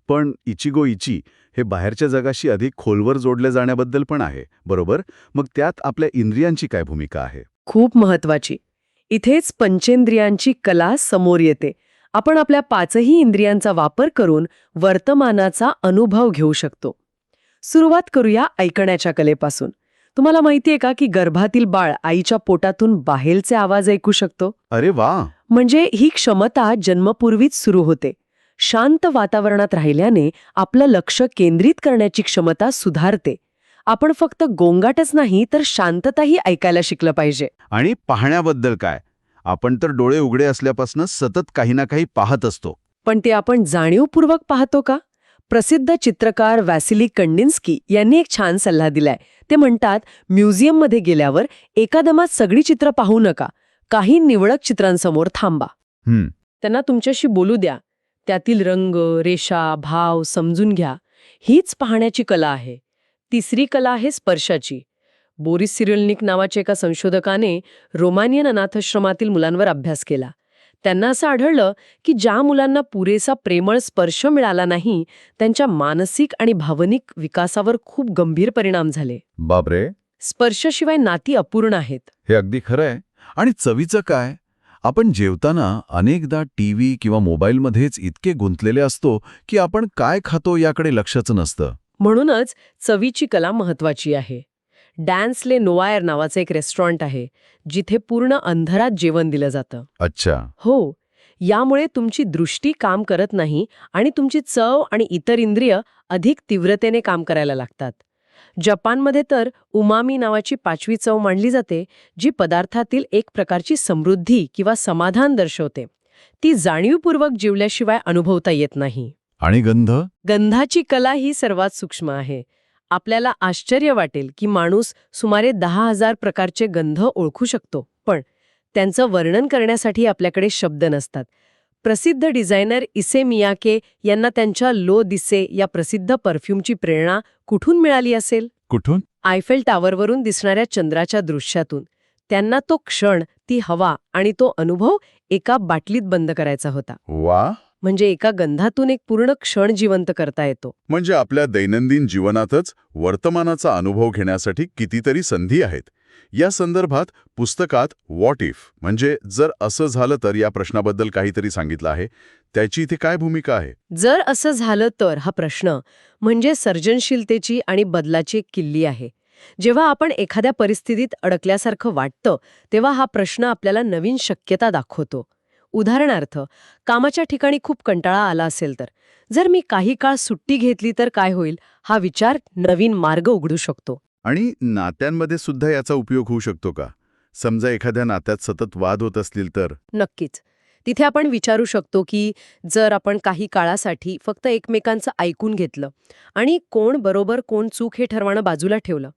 [SPEAKER 3] पण इचिगो इची हे बाहेरच्या जगाशी अधिक खोलवर जोडले जाण्याबद्दल पण आहे, बरोबर? मग त्यात आपल्या इंद्रियांची काय भूमिका आहे?
[SPEAKER 1] खूप महत्वाची. इथेच पंचेंद्रियांची कला समोर येते. आपण आपल्या 5ही इंद्रियांचा वापर करून वर्तमानाचा अनुभव घेऊ शकतो. सुरुवात करूया ऐकण्याच्या कलेपासून. तुम्हाला माहितीये का की गर्भातील बाळ आईच्या पोटातून बाहेरचे आवाज ऐकू शकतो?
[SPEAKER 3] अरे वा.
[SPEAKER 1] म्हणजे ही क्षमता जन्मपूर्वीच सुरू होते. शांत वातावरणात राहिल्याने आपलं लक्ष केंद्रित करण्याची क्षमता सुधारते. आपण फक्त गोंगाटच नाही तर शांतताही ऐकायला शिकलं पाहिजे.
[SPEAKER 3] आणि पाहण्याबद्दल काय? आपण तर डोळे उघडे असल्यापासून सतत काही ना काही पाहत असतो.
[SPEAKER 1] पण ते आपण जाणीवपूर्वक पाहतो का? प्रसिद्ध चित्रकार वॅसिली कंडिन्स्की यांनी एक छान सल्ला दिलाय. ते म्हणतात, म्युझियममध्ये गेल्यावर एकादमात सगळी चित्र पाहू नका. काही निवडक चित्रांसमोर थांबा. त्यांना तुमच्याशी बोलू द्या. त्यातील रंग, रेषा, भाव समजून घ्या. हीच पाहण्याची कला आहे. तिसरी कला आहे स्पर्शाची. बोरिस सिरिलनिक नावाच्या एका संशोधकाने रोमानियन अनाथाश्रमातील मुलांवर अभ्यास केला. त्यांना असं आढळलं की ज्या मुलांना पुरेसा प्रेमळ स्पर्श मिळाला नाही त्यांच्या मानसिक आणि भावनिक विकासावर खूप गंभीर परिणाम झाले.
[SPEAKER 3] बापरे.
[SPEAKER 1] स्पर्शाशिवाय नाती अपूर्ण आहेत.
[SPEAKER 3] हे अगदी खरं आहे. आणि चवीचं काय? आपण जेवताना अनेकदा टीव्ही किंवा मोबाईलमध्येच इतके गुंतलेले असतो की आपण काय खातो याकडे लक्षच नसतं.
[SPEAKER 1] म्हणूनच चवीची कला महत्वाची आहे. डॅन्स ले नोवायर नावाचं एक रेस्टॉरंट आहे जिथे पूर्ण अंधारात जेवण दिलं जातं.
[SPEAKER 3] अच्छा.
[SPEAKER 1] हो. यामुळे तुमची दृष्टी काम करत नाही आणि तुमची चव आणि इतर इंद्रिय अधिक तीव्रतेने काम करायला लागतात. जपानमध्ये तर उमामी नावाची 5वी चव मांडली जाते जी पदार्थातील एक प्रकारची समृद्धी किंवा समाधान दर्शवते. ती जाणीवपूर्वक जेवल्याशिवाय अनुभवता येत नाही.
[SPEAKER 3] आणि गंध?
[SPEAKER 1] गंधाची कला ही सर्वात सूक्ष्म आहे. आपल्याला आश्चर्य वाटेल की माणूस सुमारे 10,000 प्रकारचे गंध ओळखू शकतो, पण त्यांचं वर्णन करण्यासाठी आपल्याकडे शब्द नसतात. प्रसिद्ध डिझायनर इसे मियाके यांना त्यांच्या लो दिसे या प्रसिद्ध परफ्यूमची प्रेरणा कुठून मिळाली असेल?
[SPEAKER 3] कुठून?
[SPEAKER 1] आयफेल टॉवरवरून दिसणाऱ्या चंद्राच्या दृश्यातून. त्यांना तो क्षण, ती हवा आणि तो अनुभव एका बाटलीत बंद करायचा होता.
[SPEAKER 3] वा.
[SPEAKER 1] म्हणजे एका गंधातून एक पूर्ण क्षण जिवंत करता येतो.
[SPEAKER 3] म्हणजे आपल्या दैनंदिन जीवनातच वर्तमानाचा अनुभव घेण्यासाठी कितीतरी संधी आहेत. या संदर्भात पुस्तकात व्हॉट इफ म्हणजे जर असं झालं तर या प्रश्नाबद्दल काहीतरी सांगितलं आहे. त्याची इथे काय भूमिका आहे?
[SPEAKER 1] जर असं झालं तर हा प्रश्न म्हणजे सर्जनशीलतेची आणि बदलाची एक किल्ली आहे. जेव्हा आपण एखाद्या परिस्थितीत अडकल्यासारखं वाटतं तेव्हा हा प्रश्न आपल्याला नवीन शक्यता दाखवतो. उदाहरणार्थ, कामाच्या ठिकाणी खूप कंटाळा आला असेल तर जर मी काही काळ सुट्टी घेतली तर काय होईल, हा विचार नवीन मार्ग उघडू शकतो.
[SPEAKER 3] आणि नात्यांमध्ये सुद्धा याचा उपयोग होऊ शकतो का? समजा एखाद्या नात्यात सतत वाद होत असतील तर?
[SPEAKER 1] नक्कीच. तिथे आपण विचारू शकतो की जर आपण काही काळासाठी फक्त एकमेकांचं ऐकून घेतलं आणि कोण बरोबर कोण चूक हे ठरवणं बाजूला ठेवलं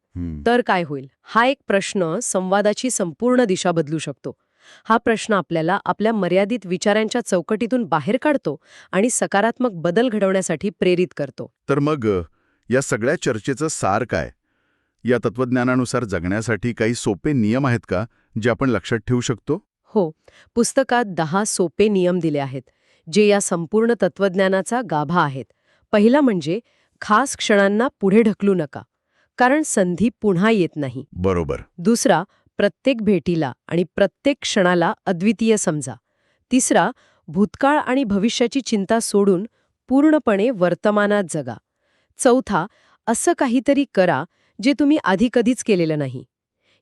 [SPEAKER 1] तर काय होईल? हा एक प्रश्न संवादाची संपूर्ण दिशा बदलू शकतो. हा प्रश्न आपल्याला आपल्या मर्यादित विचारांच्या चौकटीतून बाहेर काढतो आणि सकारात्मक बदल घडवण्यासाठी प्रेरित करतो.
[SPEAKER 3] तर मग या सगळ्या चर्चेचं सार काय? या तत्वज्ञानानुसार जगण्यासाठी काही सोपे नियम आहेत का जे आपण लक्षात ठेवू शकतो?
[SPEAKER 1] हो, पुस्तकात 10 सोपे नियम दिले आहेत जे या संपूर्ण तत्वज्ञानाचा गाभा आहेत. पहिला म्हणजे खास क्षणांना पुढे ढकलू नका, कारण संधी पुन्हा येत नाही.
[SPEAKER 3] बरोबर.
[SPEAKER 1] दुसरा, प्रत्येक भेटीला आणि प्रत्येक क्षणाला अद्वितीय समजा. तिसरा, भूतकाळ आणि भविष्याची चिंता सोडून पूर्णपणे वर्तमानात जगा. चौथा, असं काहीतरी करा जे तुम्ही आधी कधीच केलेलं नाही.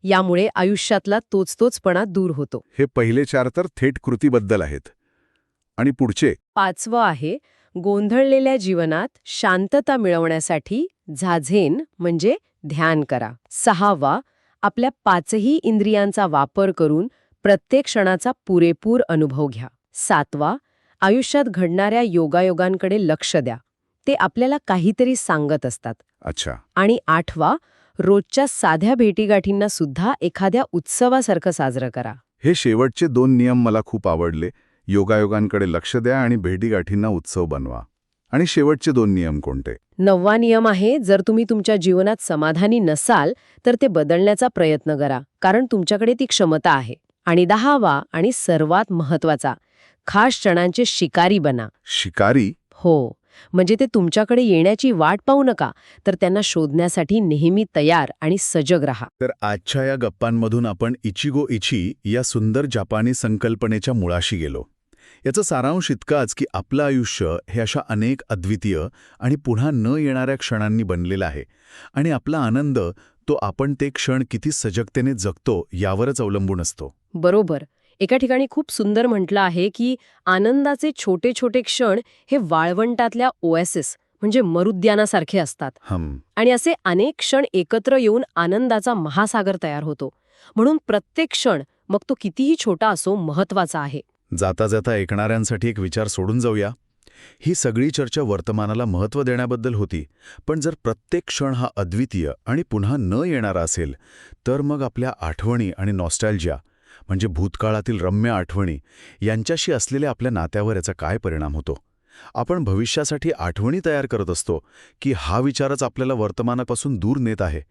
[SPEAKER 1] यामुळे आयुष्यातला तोचपणा दूर होतो.
[SPEAKER 3] हे पहिले 4 तर थेट कृतीबद्दल आहेत. आणि पुढचे?
[SPEAKER 1] 5वं आहे, गोंधळलेल्या जीवनात शांतता मिळवण्यासाठी झाझेन म्हणजे ध्यान करा. 6वा, आपल्या 5ही इंद्रियांचा वापर करून प्रत्येक क्षणाचा पुरेपूर अनुभव घ्या. 7वा, आयुष्यात घडणाऱ्या योगायोगांकडे लक्ष द्या. ते आपल्याला काहीतरी सांगत असतात.
[SPEAKER 3] अच्छा.
[SPEAKER 1] आणि 8वा, रोजच्या साध्या भेटीगाठींना सुद्धा एखाद्या उत्सवासारखं साजरं करा.
[SPEAKER 3] हे शेवटचे 2 नियम मला खूप आवडले. योगायोगांकडे लक्ष द्या आणि भेटीगाठींना उत्सव बनवा. आणि शेवटचे 2 नियम कोणते?
[SPEAKER 1] 9वा नियम आहे, जर तुम्ही तुमच्या जीवनात समाधानी नसाल तर ते बदलण्याचा प्रयत्न करा, कारण तुमच्याकडे ती क्षमता आहे. आणि 10वा आणि सर्वात महत्वाचा, खास क्षणांचे शिकारी बना.
[SPEAKER 3] शिकारी?
[SPEAKER 1] हो, म्हणजे ते तुमच्याकडे येण्याची वाट पाहू नका, तर त्यांना शोधण्यासाठी नेहमी तयार आणि सजग राहा.
[SPEAKER 3] तर आजच्या या गप्पांमधून आपण इचिगो इची या सुंदर जपानी संकल्पनेच्या मुळाशी गेलो. याचा सारांश इतकाच की आपलं आयुष्य हे अशा अनेक अद्वितीय आणि पुन्हा न येणाऱ्या क्षणांनी बनलेलं आहे आणि आपला आनंद तो आपण ते क्षण किती सजगतेने जगतो यावरच अवलंबून असतो.
[SPEAKER 1] बरोबर. एका ठिकाणी खूप सुंदर म्हटलं आहे की आनंदाचे छोटे छोटे क्षण हे वाळवंटातल्या ओएसिस म्हणजे मरुद्यानासारखे असतात. आणि असे अनेक क्षण एकत्र येऊन आनंदाचा महासागर तयार होतो. म्हणून प्रत्येक क्षण, मग तो कितीही छोटा असो, महत्वाचा आहे.
[SPEAKER 3] जाता जाता ऐकणाऱ्यांसाठी एक विचार सोडून जाऊया. ही सगळी चर्चा वर्तमानाला महत्त्व देण्याबद्दल होती, पण जर प्रत्येक क्षण हा अद्वितीय आणि पुन्हा न येणारा असेल, तर मग आपल्या आठवणी आणि नॉस्टॅल्जिया म्हणजे भूतकाळातील रम्य आठवणी यांच्याशी असलेल्या आपल्या नात्यावर याचा काय परिणाम होतो? आपण भविष्यासाठी आठवणी तयार करत असतो की हा विचारच आपल्याला वर्तमानापासून दूर नेत आहे?